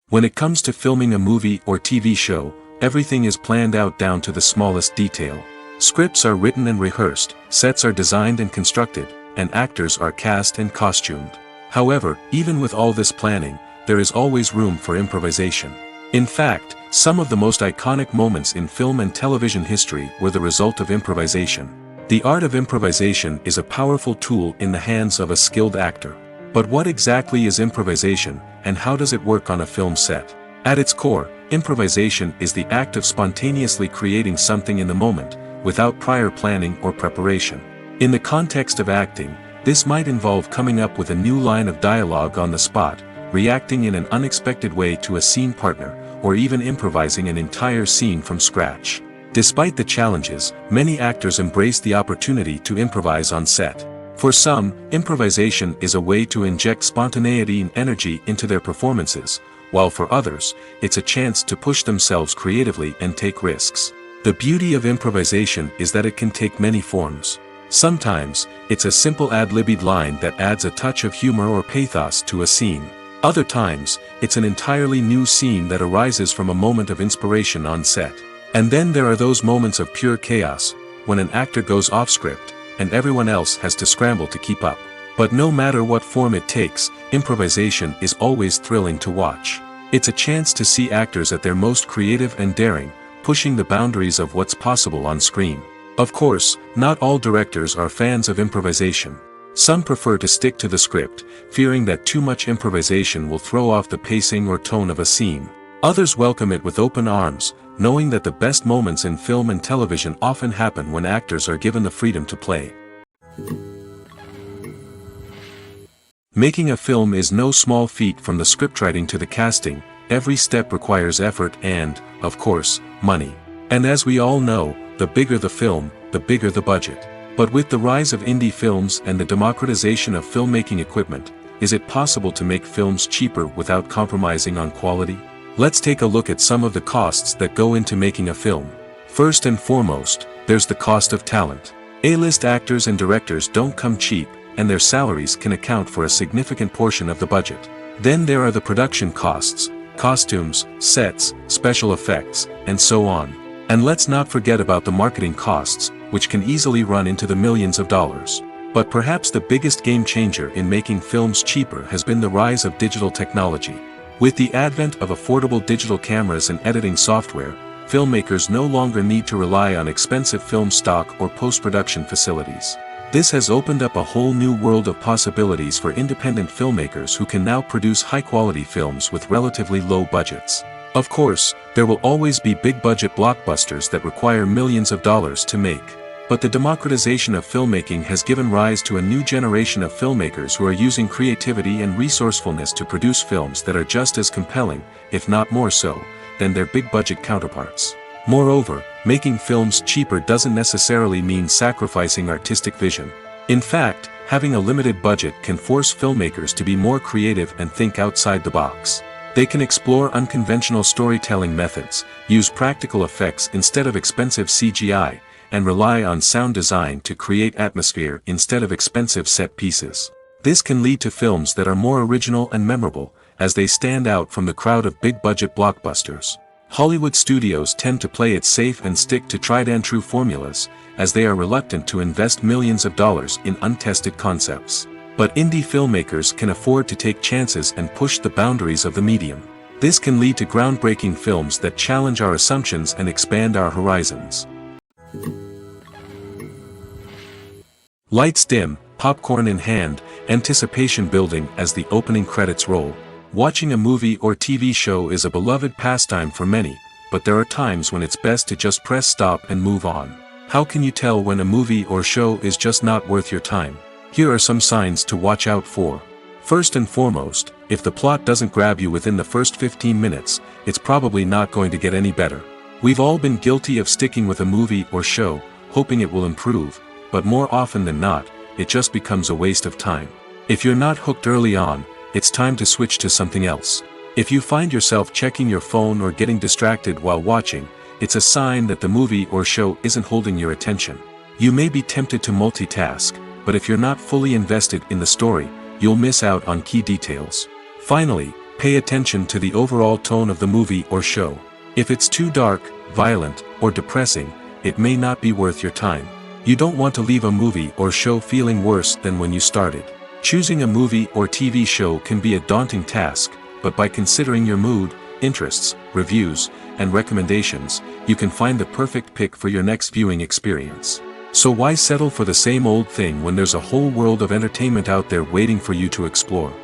When it comes to filming a movie or TV show, everything is planned out down to the smallest detail. Scripts are written and rehearsed, sets are designed and constructed, and actors are cast and costumed. However, even with all this planning, there is always room for improvisation. In fact, some of the most iconic moments in film and television history were the result of improvisation. The art of improvisation is a powerful tool in the hands of a skilled actor. But what exactly is improvisation, and how does it work on a film set? At its core, improvisation is the act of spontaneously creating something in the moment, without prior planning or preparation. In the context of acting, this might involve coming up with a new line of dialogue on the spot, reacting in an unexpected way to a scene partner, or even improvising an entire scene from scratch. Despite the challenges, many actors embrace the opportunity to improvise on set. For some, improvisation is a way to inject spontaneity and energy into their performances, while for others, it's a chance to push themselves creatively and take risks. The beauty of improvisation is that it can take many forms. Sometimes, it's a simple ad-libbed line that adds a touch of humor or pathos to a scene. Other times, it's an entirely new scene that arises from a moment of inspiration on set. And then there are those moments of pure chaos, when an actor goes off script, and everyone else has to scramble to keep up. But no matter what form it takes, improvisation is always thrilling to watch. It's a chance to see actors at their most creative and daring, pushing the boundaries of what's possible on screen. Of course, not all directors are fans of improvisation. Some prefer to stick to the script, fearing that too much improvisation will throw off the pacing or tone of a scene. Others welcome it with open arms, knowing that the best moments in film and television often happen when actors are given the freedom to play. Making a film is no small feat. From the scriptwriting to the casting. Every step requires effort and, of course, money. And as we all know, the bigger the film, the bigger the budget. But with the rise of indie films and the democratization of filmmaking equipment, is it possible to make films cheaper without compromising on quality? Let's take a look at some of the costs that go into making a film. First and foremost, there's the cost of talent. A-list actors and directors don't come cheap, and their salaries can account for a significant portion of the budget. Then there are the production costs, costumes, sets, special effects, and so on. And let's not forget about the marketing costs, which can easily run into the millions of dollars. But perhaps the biggest game changer in making films cheaper has been the rise of digital technology. With the advent of affordable digital cameras and editing software, filmmakers no longer need to rely on expensive film stock or post-production facilities. This has opened up a whole new world of possibilities for independent filmmakers who can now produce high-quality films with relatively low budgets. Of course, there will always be big-budget blockbusters that require millions of dollars to make. But the democratization of filmmaking has given rise to a new generation of filmmakers who are using creativity and resourcefulness to produce films that are just as compelling, if not more so, than their big-budget counterparts. Moreover, making films cheaper doesn't necessarily mean sacrificing artistic vision. In fact, having a limited budget can force filmmakers to be more creative and think outside the box. They can explore unconventional storytelling methods, use practical effects instead of expensive CGI, and rely on sound design to create atmosphere instead of expensive set pieces. This can lead to films that are more original and memorable, as they stand out from the crowd of big-budget blockbusters. Hollywood studios tend to play it safe and stick to tried-and-true formulas, as they are reluctant to invest millions of dollars in untested concepts. But indie filmmakers can afford to take chances and push the boundaries of the medium. This can lead to groundbreaking films that challenge our assumptions and expand our horizons. Lights dim, popcorn in hand, anticipation building as the opening credits roll. Watching a movie or TV show is a beloved pastime for many, but there are times when it's best to just press stop and move on. How can you tell when a movie or show is just not worth your time? Here are some signs to watch out for. First and foremost, if the plot doesn't grab you within the first 15 minutes, it's probably not going to get any better. We've all been guilty of sticking with a movie or show, hoping it will improve, but more often than not, it just becomes a waste of time. If you're not hooked early on, it's time to switch to something else. If you find yourself checking your phone or getting distracted while watching, it's a sign that the movie or show isn't holding your attention. You may be tempted to multitask, but if you're not fully invested in the story, you'll miss out on key details. Finally, pay attention to the overall tone of the movie or show. If it's too dark, violent, or depressing, it may not be worth your time. You don't want to leave a movie or show feeling worse than when you started. Choosing a movie or TV show can be a daunting task, but by considering your mood, interests, reviews, and recommendations, you can find the perfect pick for your next viewing experience. So why settle for the same old thing when there's a whole world of entertainment out there waiting for you to explore?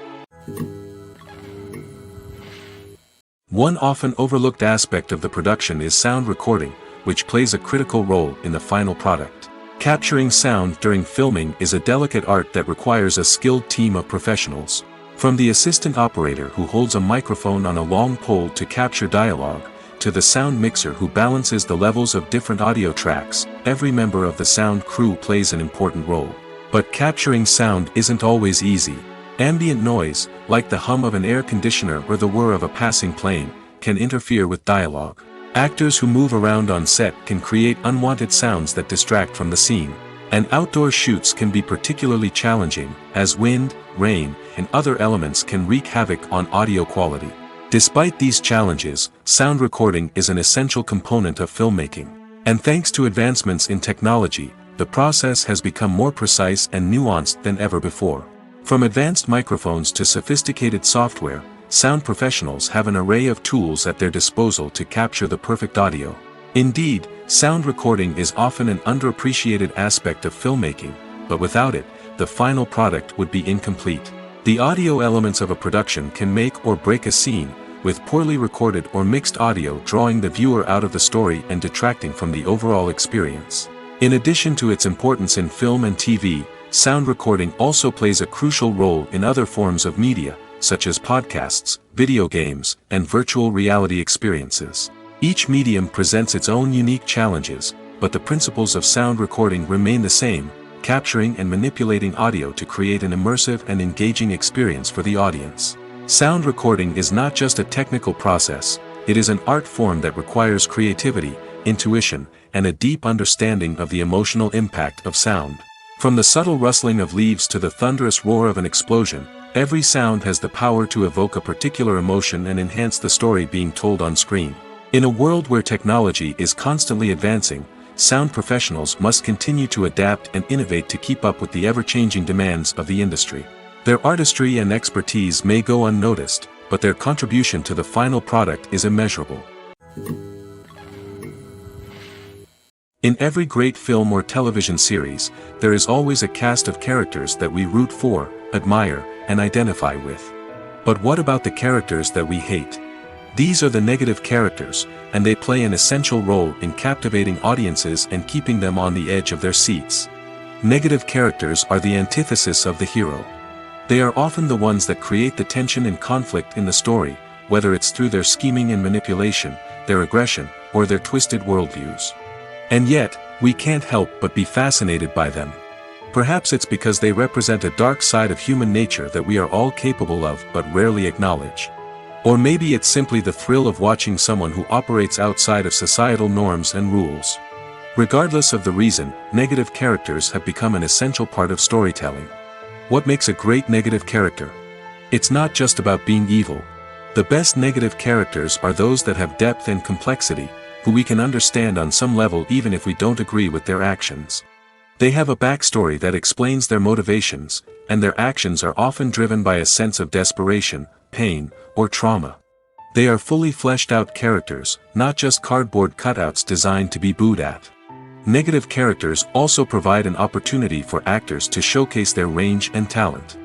One often overlooked aspect of the production is sound recording, which plays a critical role in the final product. Capturing sound during filming is a delicate art that requires a skilled team of professionals. From the assistant operator who holds a microphone on a long pole to capture dialogue, to the sound mixer who balances the levels of different audio tracks, every member of the sound crew plays an important role. But capturing sound isn't always easy. Ambient noise, like the hum of an air conditioner or the whir of a passing plane, can interfere with dialogue. Actors who move around on set can create unwanted sounds that distract from the scene. And outdoor shoots can be particularly challenging, as wind, rain, and other elements can wreak havoc on audio quality. Despite these challenges, sound recording is an essential component of filmmaking. And thanks to advancements in technology, the process has become more precise and nuanced than ever before. From advanced microphones to sophisticated software, sound professionals have an array of tools at their disposal to capture the perfect audio. Indeed, sound recording is often an underappreciated aspect of filmmaking, but without it, the final product would be incomplete. The audio elements of a production can make or break a scene, with poorly recorded or mixed audio drawing the viewer out of the story and detracting from the overall experience. In addition to its importance in film and TV, sound recording also plays a crucial role in other forms of media, such as podcasts, video games, and virtual reality experiences. Each medium presents its own unique challenges, but the principles of sound recording remain the same, capturing and manipulating audio to create an immersive and engaging experience for the audience. Sound recording is not just a technical process, it is an art form that requires creativity, intuition, and a deep understanding of the emotional impact of sound. From the subtle rustling of leaves to the thunderous roar of an explosion, every sound has the power to evoke a particular emotion and enhance the story being told on screen. In a world where technology is constantly advancing, sound professionals must continue to adapt and innovate to keep up with the ever-changing demands of the industry. Their artistry and expertise may go unnoticed, but their contribution to the final product is immeasurable. In every great film or television series, there is always a cast of characters that we root for, admire, and identify with. But what about the characters that we hate? These are the negative characters, and they play an essential role in captivating audiences and keeping them on the edge of their seats. Negative characters are the antithesis of the hero. They are often the ones that create the tension and conflict in the story, whether it's through their scheming and manipulation, their aggression, or their twisted worldviews. And yet, we can't help but be fascinated by them. Perhaps it's because they represent a dark side of human nature that we are all capable of but rarely acknowledge. Or maybe it's simply the thrill of watching someone who operates outside of societal norms and rules. Regardless of the reason, negative characters have become an essential part of storytelling. What makes a great negative character? It's not just about being evil. The best negative characters are those that have depth and complexity, who we can understand on some level even if we don't agree with their actions. They have a backstory that explains their motivations, and their actions are often driven by a sense of desperation, pain, or trauma. They are fully fleshed out characters, not just cardboard cutouts designed to be booed at. Negative characters also provide an opportunity for actors to showcase their range and talent.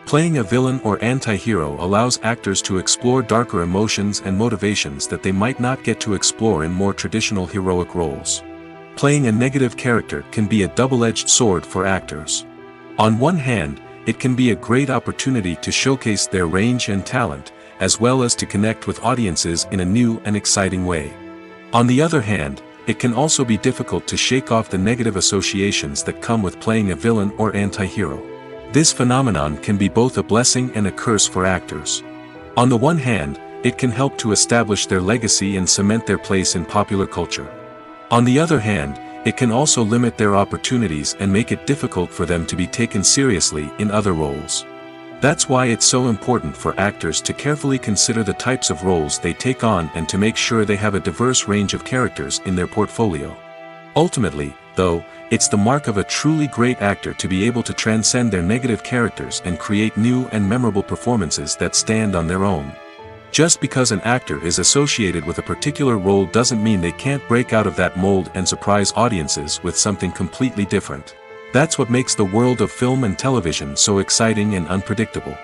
Playing a villain or anti-hero allows actors to explore darker emotions and motivations that they might not get to explore in more traditional heroic roles. Playing a negative character can be a double-edged sword for actors. On one hand, it can be a great opportunity to showcase their range and talent, as well as to connect with audiences in a new and exciting way. On the other hand, it can also be difficult to shake off the negative associations that come with playing a villain or anti-hero. This phenomenon can be both a blessing and a curse for actors. On the one hand, it can help to establish their legacy and cement their place in popular culture. On the other hand, it can also limit their opportunities and make it difficult for them to be taken seriously in other roles. That's why it's so important for actors to carefully consider the types of roles they take on and to make sure they have a diverse range of characters in their portfolio. Ultimately, though, it's the mark of a truly great actor to be able to transcend their negative characters and create new and memorable performances that stand on their own. Just because an actor is associated with a particular role doesn't mean they can't break out of that mold and surprise audiences with something completely different. That's what makes the world of film and television so exciting and unpredictable.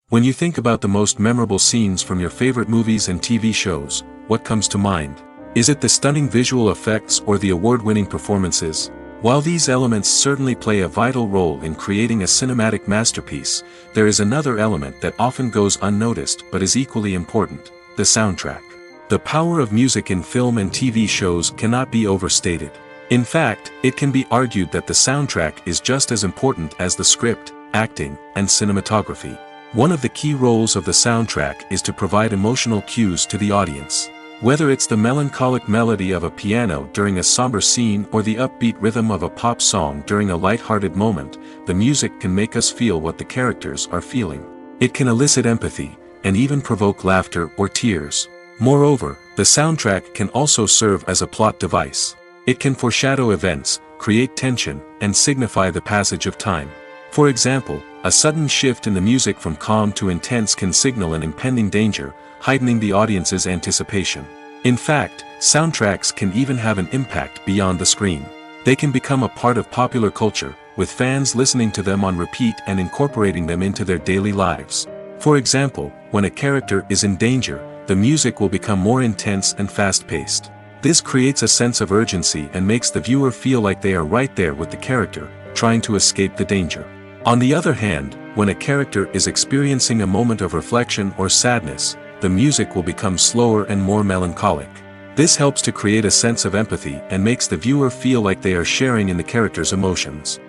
When you think about the most memorable scenes from your favorite movies and TV shows, what comes to mind? Is it the stunning visual effects or the award-winning performances? While these elements certainly play a vital role in creating a cinematic masterpiece, there is another element that often goes unnoticed but is equally important: the soundtrack. The power of music in film and TV shows cannot be overstated. In fact, it can be argued that the soundtrack is just as important as the script, acting, and cinematography. One of the key roles of the soundtrack is to provide emotional cues to the audience. Whether it's the melancholic melody of a piano during a somber scene or the upbeat rhythm of a pop song during a light-hearted moment, the music can make us feel what the characters are feeling. It can elicit empathy, and even provoke laughter or tears. Moreover, the soundtrack can also serve as a plot device. It can foreshadow events, create tension, and signify the passage of time. For example, a sudden shift in the music from calm to intense can signal an impending danger, heightening the audience's anticipation. In fact, soundtracks can even have an impact beyond the screen. They can become a part of popular culture, with fans listening to them on repeat and incorporating them into their daily lives. For example, when a character is in danger, the music will become more intense and fast-paced. This creates a sense of urgency and makes the viewer feel like they are right there with the character, trying to escape the danger. On the other hand, when a character is experiencing a moment of reflection or sadness, the music will become slower and more melancholic. This helps to create a sense of empathy and makes the viewer feel like they are sharing in the character's emotions.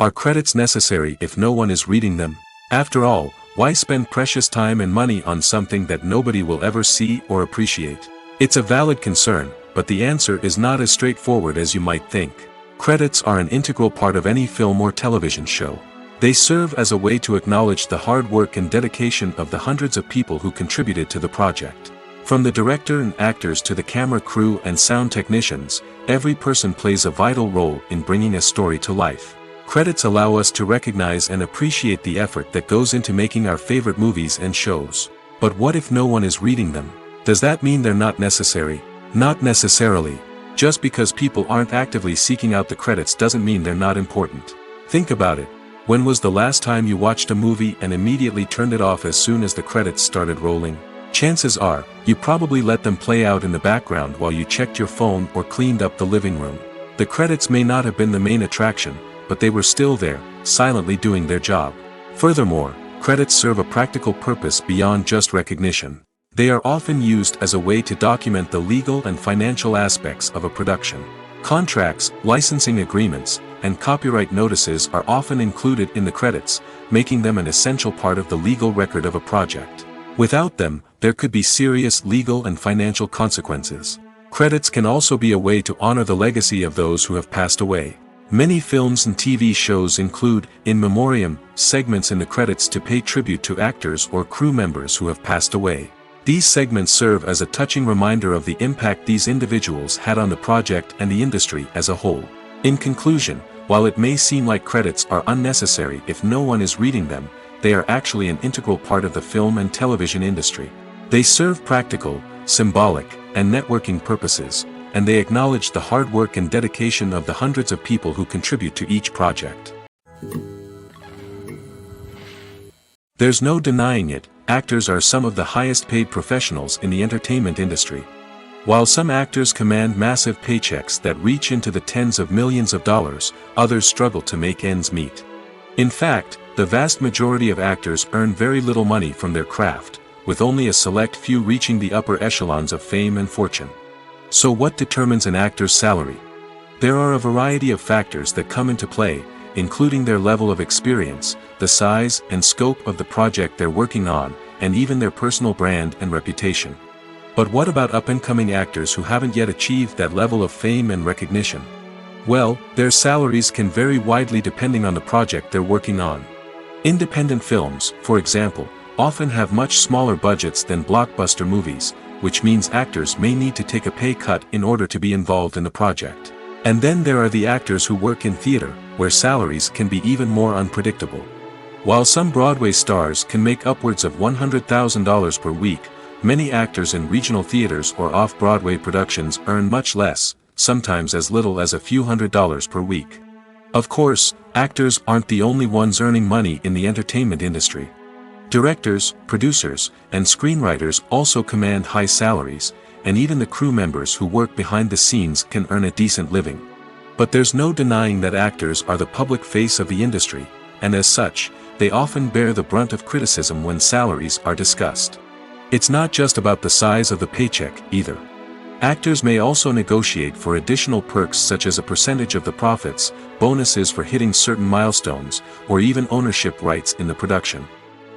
Are credits necessary if no one is reading them? After all, why spend precious time and money on something that nobody will ever see or appreciate? It's a valid concern, but the answer is not as straightforward as you might think. Credits are an integral part of any film or television show. They serve as a way to acknowledge the hard work and dedication of the hundreds of people who contributed to the project. From the director and actors to the camera crew and sound technicians, every person plays a vital role in bringing a story to life. Credits allow us to recognize and appreciate the effort that goes into making our favorite movies and shows. But what if no one is reading them? Does that mean they're not necessary? Not necessarily. Just because people aren't actively seeking out the credits doesn't mean they're not important. Think about it. When was the last time you watched a movie and immediately turned it off as soon as the credits started rolling? Chances are, you probably let them play out in the background while you checked your phone or cleaned up the living room. The credits may not have been the main attraction, but they were still there, silently doing their job. Furthermore, credits serve a practical purpose beyond just recognition. They are often used as a way to document the legal and financial aspects of a production. Contracts, licensing agreements, and copyright notices are often included in the credits, making them an essential part of the legal record of a project. Without them, there could be serious legal and financial consequences. Credits can also be a way to honor the legacy of those who have passed away. Many films and TV shows include, in memoriam, segments in the credits to pay tribute to actors or crew members who have passed away. These segments serve as a touching reminder of the impact these individuals had on the project and the industry as a whole. In conclusion, while it may seem like credits are unnecessary if no one is reading them, they are actually an integral part of the film and television industry. They serve practical, symbolic, and networking purposes, and they acknowledge the hard work and dedication of the hundreds of people who contribute to each project. There's no denying it, actors are some of the highest paid professionals in the entertainment industry. While some actors command massive paychecks that reach into the tens of millions of dollars, others struggle to make ends meet. In fact, the vast majority of actors earn very little money from their craft, with only a select few reaching the upper echelons of fame and fortune. So what determines an actor's salary? There are a variety of factors that come into play, including their level of experience, the size and scope of the project they're working on, and even their personal brand and reputation. But what about up-and-coming actors who haven't yet achieved that level of fame and recognition? Well, their salaries can vary widely depending on the project they're working on. Independent films, for example, often have much smaller budgets than blockbuster movies, which means actors may need to take a pay cut in order to be involved in the project. And then there are the actors who work in theater, where salaries can be even more unpredictable. While some Broadway stars can make upwards of $100,000 per week, many actors in regional theaters or off-Broadway productions earn much less, sometimes as little as a few $100s per week. Of course, actors aren't the only ones earning money in the entertainment industry. Directors, producers, and screenwriters also command high salaries, and even the crew members who work behind the scenes can earn a decent living. But there's no denying that actors are the public face of the industry, and as such, they often bear the brunt of criticism when salaries are discussed. It's not just about the size of the paycheck, either. Actors may also negotiate for additional perks such as a percentage of the profits, bonuses for hitting certain milestones, or even ownership rights in the production.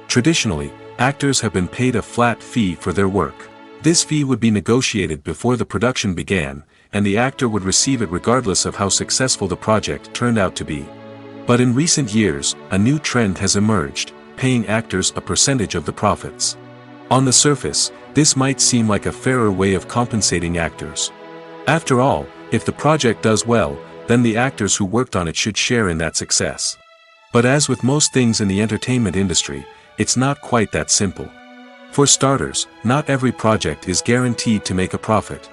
Traditionally, actors have been paid a flat fee for their work. This fee would be negotiated before the production began, and the actor would receive it regardless of how successful the project turned out to be. But in recent years, a new trend has emerged, paying actors a percentage of the profits. On the surface, This might seem like a fairer way of compensating actors. After all, if the project does well, then the actors who worked on it should share in that success. But as with most things in the entertainment industry, it's not quite that simple. For starters, not every project is guaranteed to make a profit.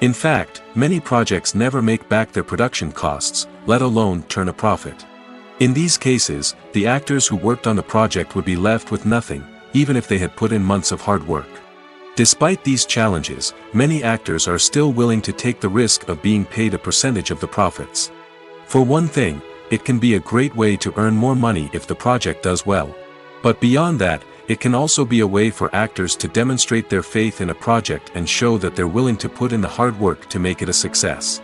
In fact, many projects never make back their production costs, let alone turn a profit. In these cases, the actors who worked on the project would be left with nothing, even if they had put in months of hard work. Despite these challenges, many actors are still willing to take the risk of being paid a percentage of the profits. For one thing, it can be a great way to earn more money if the project does well. But beyond that, it can also be a way for actors to demonstrate their faith in a project and show that they're willing to put in the hard work to make it a success.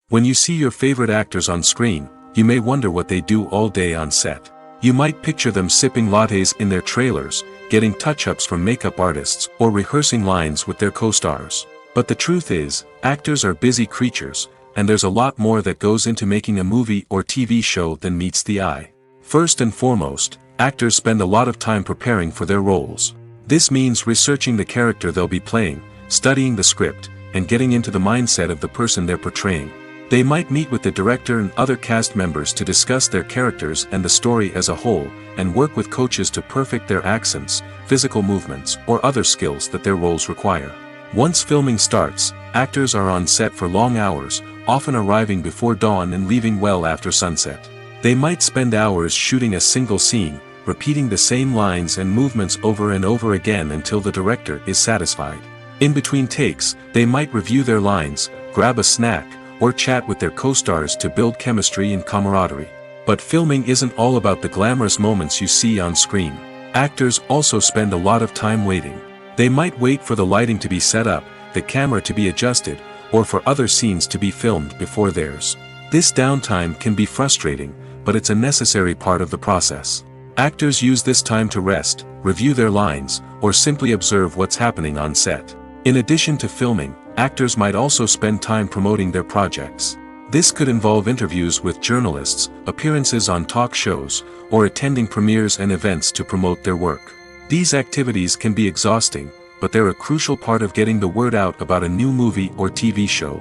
When you see your favorite actors on screen, you may wonder what they do all day on set. You might picture them sipping lattes in their trailers, getting touch-ups from makeup artists, or rehearsing lines with their co-stars. But the truth is, actors are busy creatures, and there's a lot more that goes into making a movie or TV show than meets the eye. First and foremost, actors spend a lot of time preparing for their roles. This means researching the character they'll be playing, studying the script, and getting into the mindset of the person they're portraying. They might meet with the director and other cast members to discuss their characters and the story as a whole, and work with coaches to perfect their accents, physical movements, or other skills that their roles require. Once filming starts, actors are on set for long hours, often arriving before dawn and leaving well after sunset. They might spend hours shooting a single scene, repeating the same lines and movements over and over again until the director is satisfied. In between takes, they might review their lines, grab a snack, or chat with their co-stars to build chemistry and camaraderie. But filming isn't all about the glamorous moments you see on screen. Actors also spend a lot of time waiting. They might wait for the lighting to be set up, the camera to be adjusted, or for other scenes to be filmed before theirs. This downtime can be frustrating, but it's a necessary part of the process. Actors use this time to rest, review their lines, or simply observe what's happening on set. In addition to filming, actors might also spend time promoting their projects. This could involve interviews with journalists, appearances on talk shows, or attending premieres and events to promote their work. These activities can be exhausting, but they're a crucial part of getting the word out about a new movie or TV show.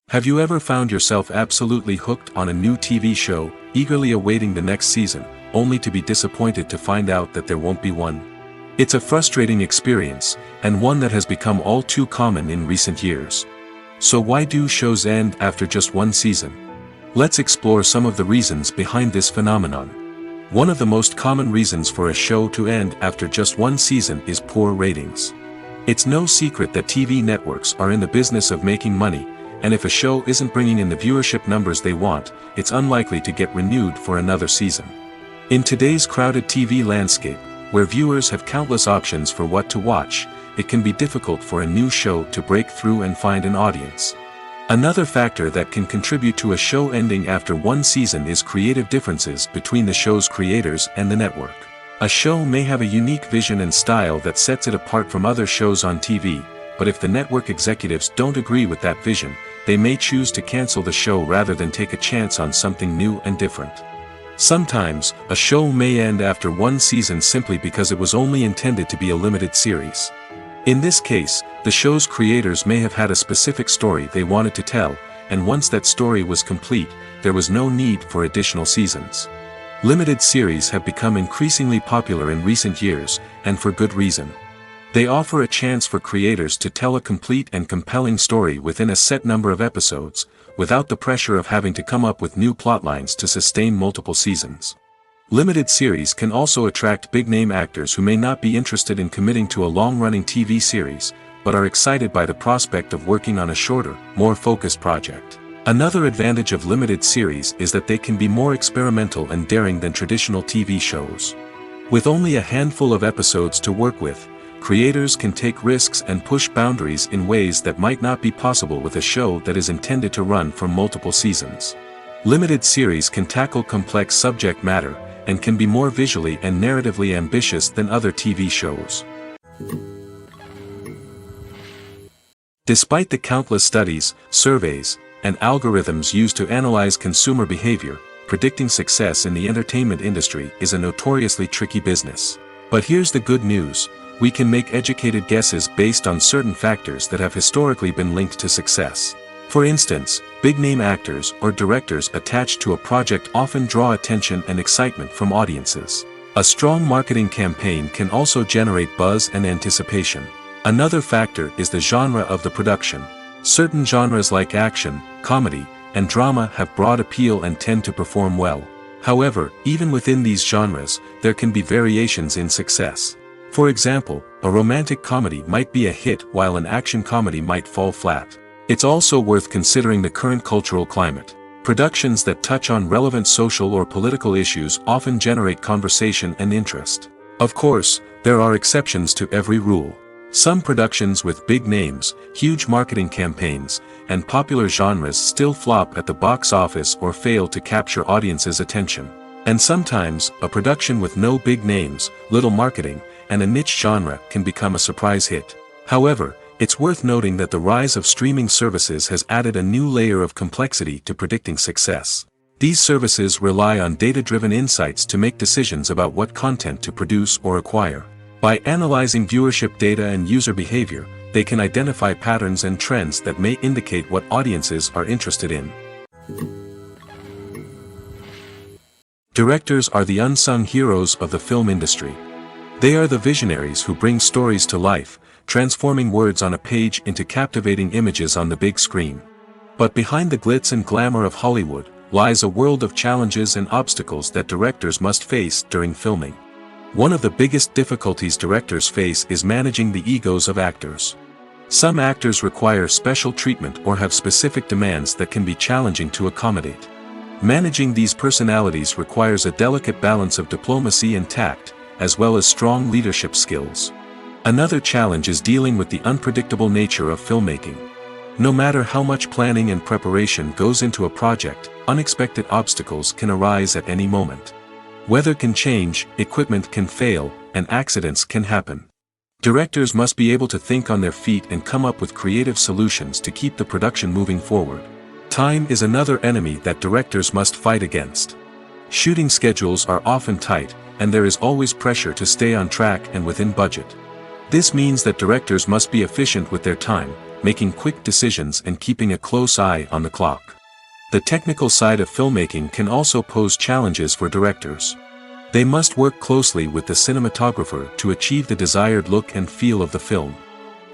Have you ever found yourself absolutely hooked on a new TV show, eagerly awaiting the next season, only to be disappointed to find out that there won't be one? It's a frustrating experience, and one that has become all too common in recent years. So why do shows end after just one season? Let's explore some of the reasons behind this phenomenon. One of the most common reasons for a show to end after just one season is poor ratings. It's no secret that TV networks are in the business of making money, and if a show isn't bringing in the viewership numbers they want, it's unlikely to get renewed for another season. In today's crowded TV landscape, where viewers have countless options for what to watch, it can be difficult for a new show to break through and find an audience. Another factor that can contribute to a show ending after one season is creative differences between the show's creators and the network. A show may have a unique vision and style that sets it apart from other shows on TV, but if the network executives don't agree with that vision, they may choose to cancel the show rather than take a chance on something new and different. Sometimes, a show may end after one season simply because it was only intended to be a limited series. In this case, the show's creators may have had a specific story they wanted to tell, and once that story was complete, there was no need for additional seasons. Limited series have become increasingly popular in recent years, and for good reason. They offer a chance for creators to tell a complete and compelling story within a set number of episodes, without the pressure of having to come up with new plotlines to sustain multiple seasons. Limited series can also attract big-name actors who may not be interested in committing to a long-running TV series, but are excited by the prospect of working on a shorter, more focused project. Another advantage of limited series is that they can be more experimental and daring than traditional TV shows. With only a handful of episodes to work with, creators can take risks and push boundaries in ways that might not be possible with a show that is intended to run for multiple seasons. Limited series can tackle complex subject matter, and can be more visually and narratively ambitious than other TV shows. Despite the countless studies, surveys, and algorithms used to analyze consumer behavior, predicting success in the entertainment industry is a notoriously tricky business. But here's the good news: we can make educated guesses based on certain factors that have historically been linked to success. For instance, big-name actors or directors attached to a project often draw attention and excitement from audiences. A strong marketing campaign can also generate buzz and anticipation. Another factor is the genre of the production. Certain genres like action, comedy, and drama have broad appeal and tend to perform well. However, even within these genres, there can be variations in success. For example, a romantic comedy might be a hit while an action comedy might fall flat. It's also worth considering the current cultural climate. Productions that touch on relevant social or political issues often generate conversation and interest. Of course, there are exceptions to every rule. Some productions with big names, huge marketing campaigns, and popular genres still flop at the box office or fail to capture audiences' attention. And sometimes, a production with no big names, little marketing, and a niche genre can become a surprise hit. However, it's worth noting that the rise of streaming services has added a new layer of complexity to predicting success. These services rely on data-driven insights to make decisions about what content to produce or acquire. By analyzing viewership data and user behavior, they can identify patterns and trends that may indicate what audiences are interested in. Directors are the unsung heroes of the film industry. They are the visionaries who bring stories to life, transforming words on a page into captivating images on the big screen. But behind the glitz and glamour of Hollywood lies a world of challenges and obstacles that directors must face during filming. One of the biggest difficulties directors face is managing the egos of actors. Some actors require special treatment or have specific demands that can be challenging to accommodate. Managing these personalities requires a delicate balance of diplomacy and tact, as well as strong leadership skills. Another challenge is dealing with the unpredictable nature of filmmaking. No matter how much planning and preparation goes into a project, unexpected obstacles can arise at any moment. Weather can change, equipment can fail, and accidents can happen. Directors must be able to think on their feet and come up with creative solutions to keep the production moving forward. Time is another enemy that directors must fight against. Shooting schedules are often tight, and there is always pressure to stay on track and within budget. This means that directors must be efficient with their time, making quick decisions and keeping a close eye on the clock. The technical side of filmmaking can also pose challenges for directors. They must work closely with the cinematographer to achieve the desired look and feel of the film.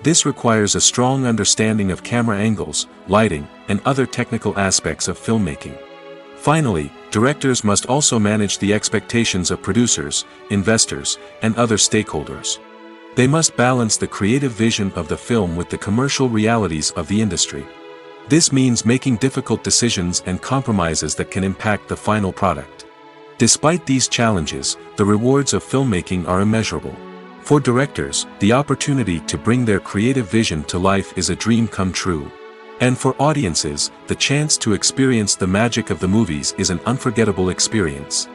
This requires a strong understanding of camera angles, lighting, and other technical aspects of filmmaking. Finally, directors must also manage the expectations of producers, investors, and other stakeholders. They must balance the creative vision of the film with the commercial realities of the industry. This means making difficult decisions and compromises that can impact the final product. Despite these challenges, the rewards of filmmaking are immeasurable. For directors, the opportunity to bring their creative vision to life is a dream come true. And for audiences, the chance to experience the magic of the movies is an unforgettable experience.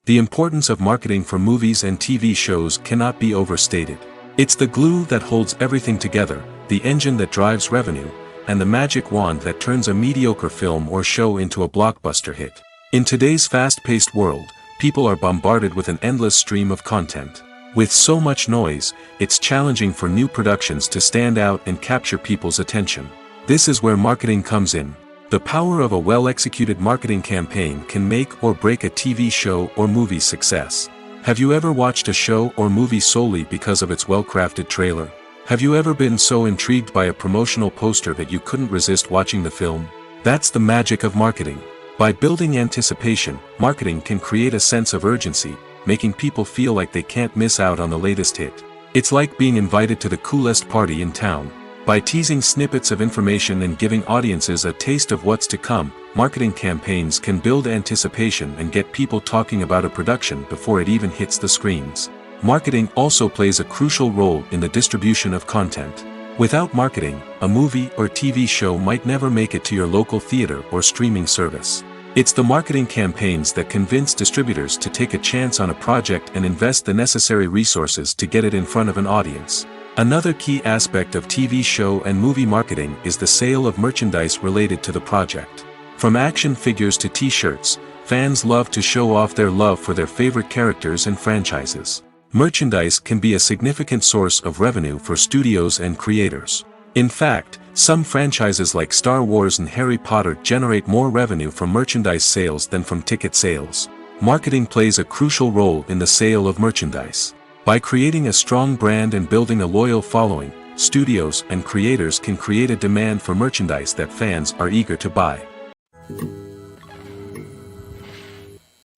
The importance of marketing for movies and TV shows cannot be overstated. It's the glue that holds everything together, the engine that drives revenue, and the magic wand that turns a mediocre film or show into a blockbuster hit. In today's fast-paced world, people are bombarded with an endless stream of content. With so much noise, it's challenging for new productions to stand out and capture people's attention. This is where marketing comes in. The power of a well-executed marketing campaign can make or break a TV show or movie's success. Have you ever watched a show or movie solely because of its well-crafted trailer? Have you ever been so intrigued by a promotional poster that you couldn't resist watching the film? That's the magic of marketing. By building anticipation, marketing can create a sense of urgency, making people feel like they can't miss out on the latest hit. It's like being invited to the coolest party in town. By teasing snippets of information and giving audiences a taste of what's to come, marketing campaigns can build anticipation and get people talking about a production before it even hits the screens. Marketing also plays a crucial role in the distribution of content. Without marketing, a movie or TV show might never make it to your local theater or streaming service. It's the marketing campaigns that convince distributors to take a chance on a project and invest the necessary resources to get it in front of an audience. Another key aspect of TV show and movie marketing is the sale of merchandise related to the project. From action figures to t-shirts, fans love to show off their love for their favorite characters and franchises. Merchandise can be a significant source of revenue for studios and creators. In fact, some franchises like Star Wars and Harry Potter generate more revenue from merchandise sales than from ticket sales. Marketing plays a crucial role in the sale of merchandise. By creating a strong brand and building a loyal following, studios and creators can create a demand for merchandise that fans are eager to buy.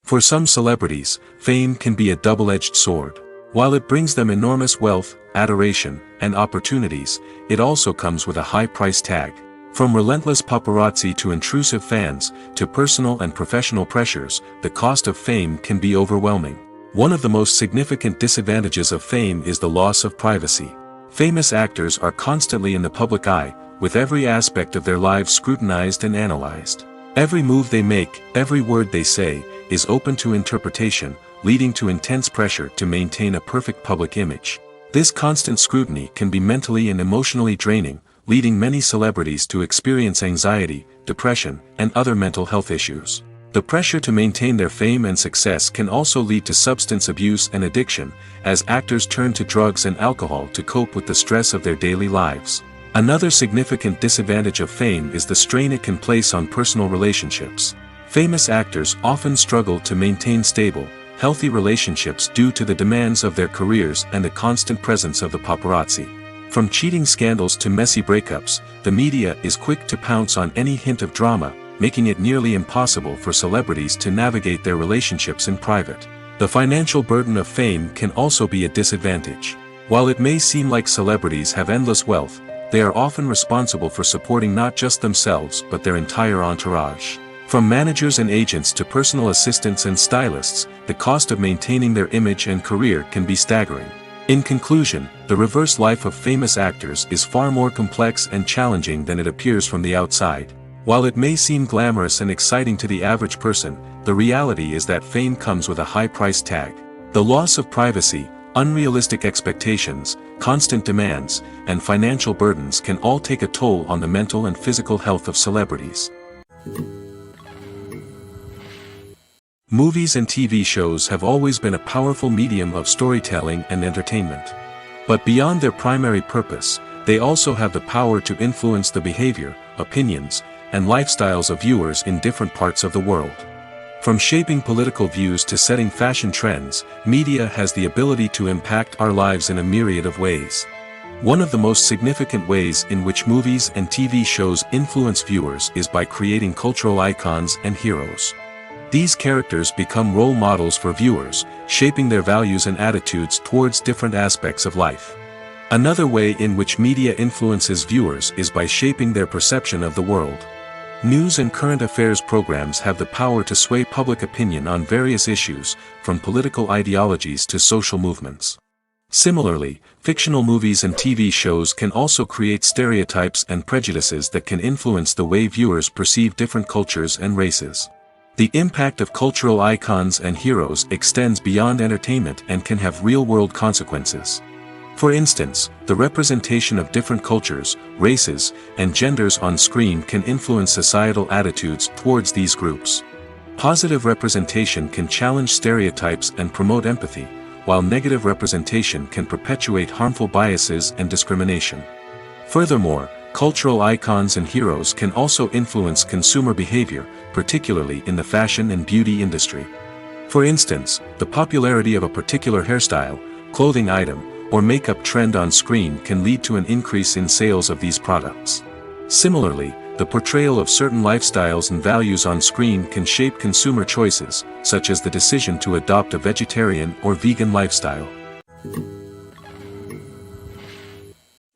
For some celebrities, fame can be a double-edged sword. While it brings them enormous wealth, adoration, and opportunities, it also comes with a high price tag. From relentless paparazzi to intrusive fans, to personal and professional pressures, the cost of fame can be overwhelming. One of the most significant disadvantages of fame is the loss of privacy. Famous actors are constantly in the public eye, with every aspect of their lives scrutinized and analyzed. Every move they make, every word they say, is open to interpretation, leading to intense pressure to maintain a perfect public image. This constant scrutiny can be mentally and emotionally draining, leading many celebrities to experience anxiety, depression, and other mental health issues. The pressure to maintain their fame and success can also lead to substance abuse and addiction, as actors turn to drugs and alcohol to cope with the stress of their daily lives. Another significant disadvantage of fame is the strain it can place on personal relationships. Famous actors often struggle to maintain stable, healthy relationships due to the demands of their careers and the constant presence of the paparazzi. From cheating scandals to messy breakups, the media is quick to pounce on any hint of drama, making it nearly impossible for celebrities to navigate their relationships in private. The financial burden of fame can also be a disadvantage. While it may seem like celebrities have endless wealth, they are often responsible for supporting not just themselves but their entire entourage. From managers and agents to personal assistants and stylists, the cost of maintaining their image and career can be staggering. In conclusion, the reverse life of famous actors is far more complex and challenging than it appears from the outside. While it may seem glamorous and exciting to the average person, the reality is that fame comes with a high price tag. The loss of privacy, unrealistic expectations, constant demands, and financial burdens can all take a toll on the mental and physical health of celebrities. Movies and TV shows have always been a powerful medium of storytelling and entertainment. But beyond their primary purpose, they also have the power to influence the behavior, opinions, and lifestyles of viewers in different parts of the world. From shaping political views to setting fashion trends, media has the ability to impact our lives in a myriad of ways. One of the most significant ways in which movies and TV shows influence viewers is by creating cultural icons and heroes. These characters become role models for viewers, shaping their values and attitudes towards different aspects of life. Another way in which media influences viewers is by shaping their perception of the world. News and current affairs programs have the power to sway public opinion on various issues, from political ideologies to social movements. Similarly, fictional movies and TV shows can also create stereotypes and prejudices that can influence the way viewers perceive different cultures and races. The impact of cultural icons and heroes extends beyond entertainment and can have real-world consequences. For instance, the representation of different cultures, races, and genders on screen can influence societal attitudes towards these groups. Positive representation can challenge stereotypes and promote empathy, while negative representation can perpetuate harmful biases and discrimination. Furthermore, cultural icons and heroes can also influence consumer behavior, particularly in the fashion and beauty industry. For instance, the popularity of a particular hairstyle, clothing item, or makeup trend on screen can lead to an increase in sales of these products. Similarly, the portrayal of certain lifestyles and values on screen can shape consumer choices, such as the decision to adopt a vegetarian or vegan lifestyle.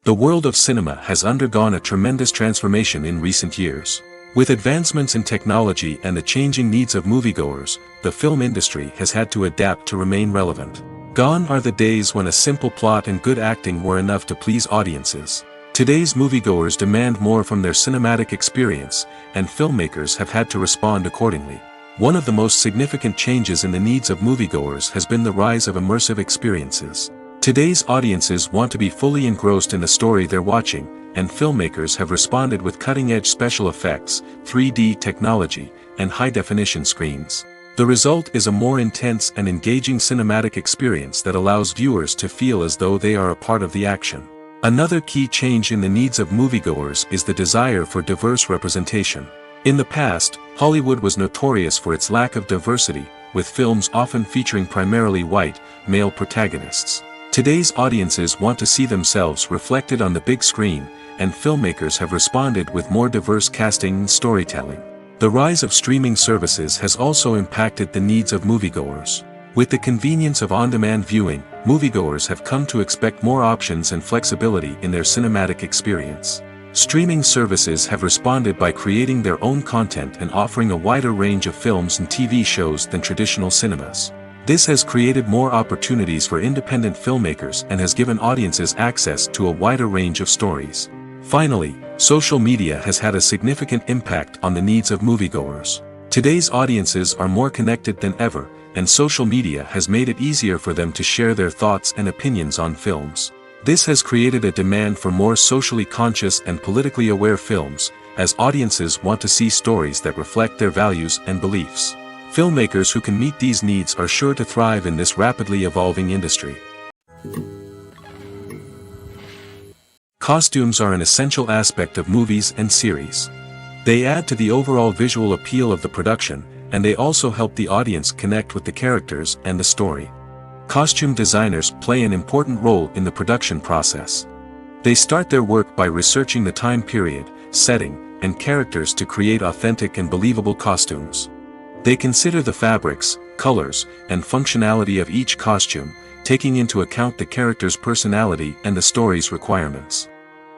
The world of cinema has undergone a tremendous transformation in recent years. With advancements in technology and the changing needs of moviegoers, the film industry has had to adapt to remain relevant. Gone are the days when a simple plot and good acting were enough to please audiences. Today's moviegoers demand more from their cinematic experience, and filmmakers have had to respond accordingly. One of the most significant changes in the needs of moviegoers has been the rise of immersive experiences. Today's audiences want to be fully engrossed in the story they're watching, and filmmakers have responded with cutting-edge special effects, 3D technology, and high-definition screens. The result is a more intense and engaging cinematic experience that allows viewers to feel as though they are a part of the action. Another key change in the needs of moviegoers is the desire for diverse representation. In the past, Hollywood was notorious for its lack of diversity, with films often featuring primarily white, male protagonists. Today's audiences want to see themselves reflected on the big screen, and filmmakers have responded with more diverse casting and storytelling. The rise of streaming services has also impacted the needs of moviegoers. With the convenience of on-demand viewing, moviegoers have come to expect more options and flexibility in their cinematic experience. Streaming services have responded by creating their own content and offering a wider range of films and TV shows than traditional cinemas. This has created more opportunities for independent filmmakers and has given audiences access to a wider range of stories. Finally, social media has had a significant impact on the needs of moviegoers. Today's audiences are more connected than ever, and social media has made it easier for them to share their thoughts and opinions on films. This has created a demand for more socially conscious and politically aware films, as audiences want to see stories that reflect their values and beliefs. Filmmakers who can meet these needs are sure to thrive in this rapidly evolving industry. Costumes are an essential aspect of movies and series. They add to the overall visual appeal of the production, and they also help the audience connect with the characters and the story. Costume designers play an important role in the production process. They start their work by researching the time period, setting, and characters to create authentic and believable costumes. They consider the fabrics, colors, and functionality of each costume, taking into account the character's personality and the story's requirements.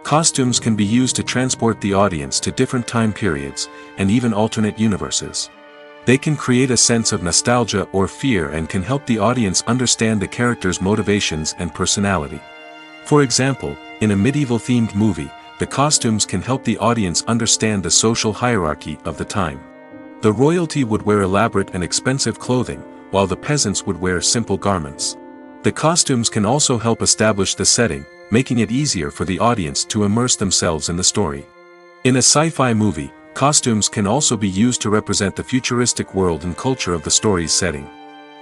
Costumes can be used to transport the audience to different time periods, and even alternate universes. They can create a sense of nostalgia or fear and can help the audience understand the character's motivations and personality. For example, in a medieval-themed movie, the costumes can help the audience understand the social hierarchy of the time. The royalty would wear elaborate and expensive clothing, while the peasants would wear simple garments. The costumes can also help establish the setting, making it easier for the audience to immerse themselves in the story. In a sci-fi movie, costumes can also be used to represent the futuristic world and culture of the story's setting.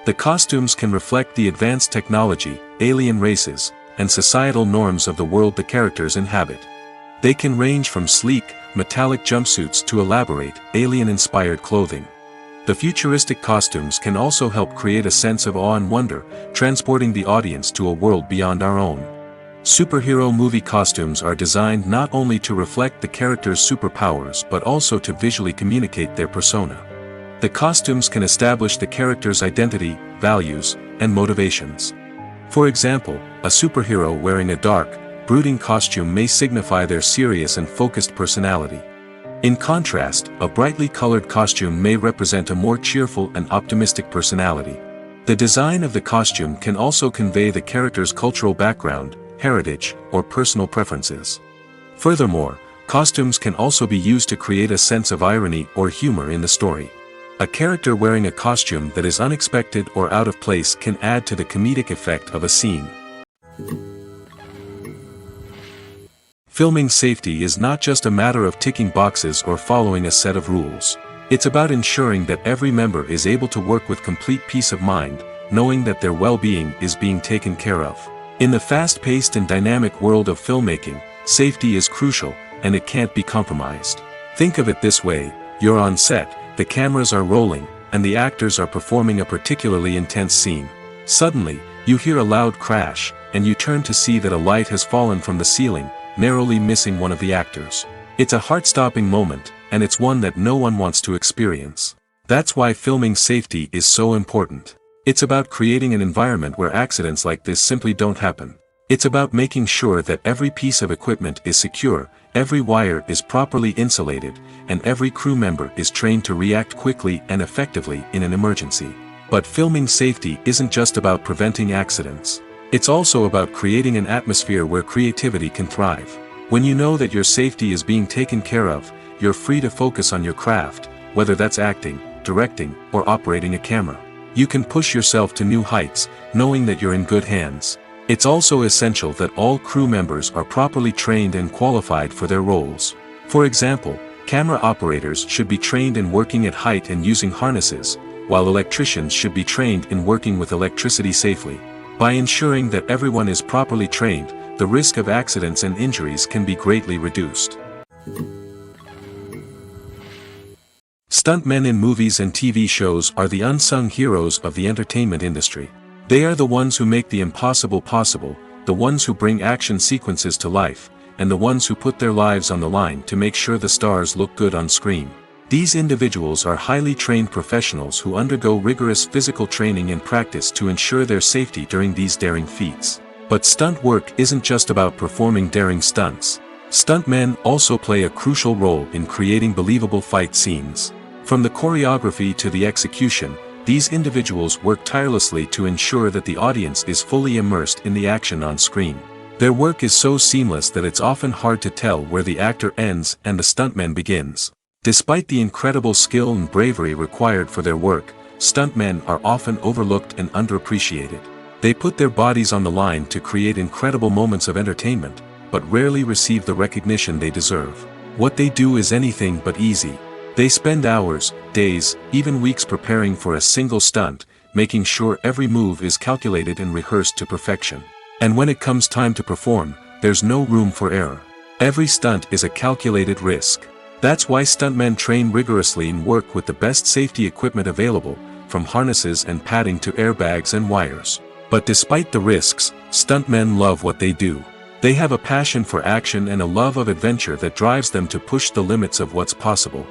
The costumes can reflect the advanced technology, alien races, and societal norms of the world the characters inhabit. They can range from sleek, metallic jumpsuits to elaborate, alien-inspired clothing. The futuristic costumes can also help create a sense of awe and wonder, transporting the audience to a world beyond our own. Superhero movie costumes are designed not only to reflect the character's superpowers but also to visually communicate their persona. The costumes can establish the character's identity, values, and motivations. For example, a superhero wearing a dark, brooding costume may signify their serious and focused personality. In contrast, a brightly colored costume may represent a more cheerful and optimistic personality. The design of the costume can also convey the character's cultural background, heritage, or personal preferences. Furthermore, costumes can also be used to create a sense of irony or humor in the story. A character wearing a costume that is unexpected or out of place can add to the comedic effect of a scene. Filming safety is not just a matter of ticking boxes or following a set of rules. It's about ensuring that every member is able to work with complete peace of mind, knowing that their well-being is being taken care of. In the fast-paced and dynamic world of filmmaking, safety is crucial, and it can't be compromised. Think of it this way: you're on set, the cameras are rolling, and the actors are performing a particularly intense scene. Suddenly, you hear a loud crash, and you turn to see that a light has fallen from the ceiling, narrowly missing one of the actors. It's a heart-stopping moment, and it's one that no one wants to experience. That's why filming safety is so important. It's about creating an environment where accidents like this simply don't happen. It's about making sure that every piece of equipment is secure, every wire is properly insulated, and every crew member is trained to react quickly and effectively in an emergency. But filming safety isn't just about preventing accidents. It's also about creating an atmosphere where creativity can thrive. When you know that your safety is being taken care of, you're free to focus on your craft, whether that's acting, directing, or operating a camera. You can push yourself to new heights, knowing that you're in good hands. It's also essential that all crew members are properly trained and qualified for their roles. For example, camera operators should be trained in working at height and using harnesses, while electricians should be trained in working with electricity safely. By ensuring that everyone is properly trained, the risk of accidents and injuries can be greatly reduced. Stuntmen in movies and TV shows are the unsung heroes of the entertainment industry. They are the ones who make the impossible possible, the ones who bring action sequences to life, and the ones who put their lives on the line to make sure the stars look good on screen. These individuals are highly trained professionals who undergo rigorous physical training and practice to ensure their safety during these daring feats. But stunt work isn't just about performing daring stunts. Stuntmen also play a crucial role in creating believable fight scenes. From the choreography to the execution, these individuals work tirelessly to ensure that the audience is fully immersed in the action on screen. Their work is so seamless that it's often hard to tell where the actor ends and the stuntman begins. Despite the incredible skill and bravery required for their work, stuntmen are often overlooked and underappreciated. They put their bodies on the line to create incredible moments of entertainment, but rarely receive the recognition they deserve. What they do is anything but easy. They spend hours, days, even weeks preparing for a single stunt, making sure every move is calculated and rehearsed to perfection. And when it comes time to perform, there's no room for error. Every stunt is a calculated risk. That's why stuntmen train rigorously and work with the best safety equipment available, from harnesses and padding to airbags and wires. But despite the risks, stuntmen love what they do. They have a passion for action and a love of adventure that drives them to push the limits of what's possible.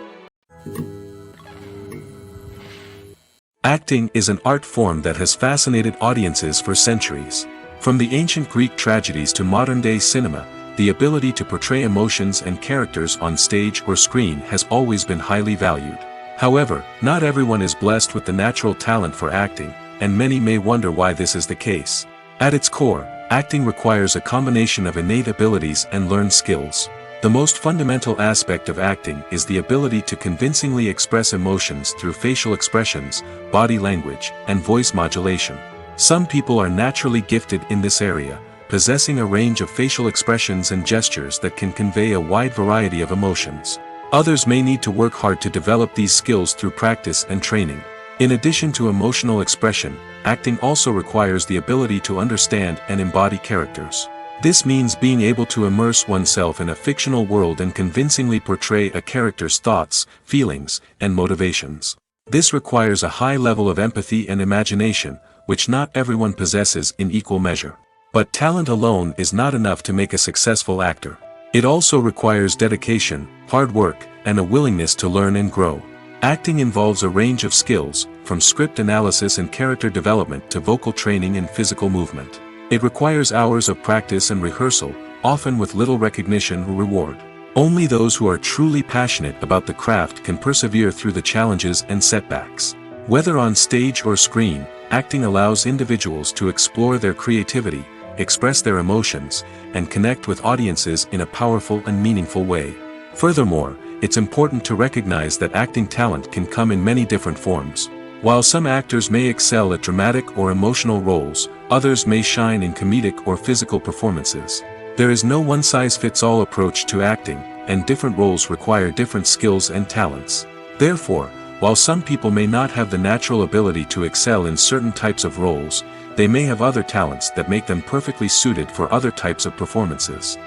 Acting is an art form that has fascinated audiences for centuries. From the ancient Greek tragedies to modern-day cinema, the ability to portray emotions and characters on stage or screen has always been highly valued. However, not everyone is blessed with the natural talent for acting, and many may wonder why this is the case. At its core, acting requires a combination of innate abilities and learned skills. The most fundamental aspect of acting is the ability to convincingly express emotions through facial expressions, body language, and voice modulation. Some people are naturally gifted in this area, possessing a range of facial expressions and gestures that can convey a wide variety of emotions. Others may need to work hard to develop these skills through practice and training. In addition to emotional expression, acting also requires the ability to understand and embody characters. This means being able to immerse oneself in a fictional world and convincingly portray a character's thoughts, feelings, and motivations. This requires a high level of empathy and imagination, which not everyone possesses in equal measure. But talent alone is not enough to make a successful actor. It also requires dedication, hard work, and a willingness to learn and grow. Acting involves a range of skills, from script analysis and character development to vocal training and physical movement. It requires hours of practice and rehearsal, often with little recognition or reward. Only those who are truly passionate about the craft can persevere through the challenges and setbacks. Whether on stage or screen, acting allows individuals to explore their creativity, express their emotions, and connect with audiences in a powerful and meaningful way. Furthermore, it's important to recognize that acting talent can come in many different forms. While some actors may excel at dramatic or emotional roles, others may shine in comedic or physical performances. There is no one-size-fits-all approach to acting, and different roles require different skills and talents. Therefore, while some people may not have the natural ability to excel in certain types of roles, they may have other talents that make them perfectly suited for other types of performances.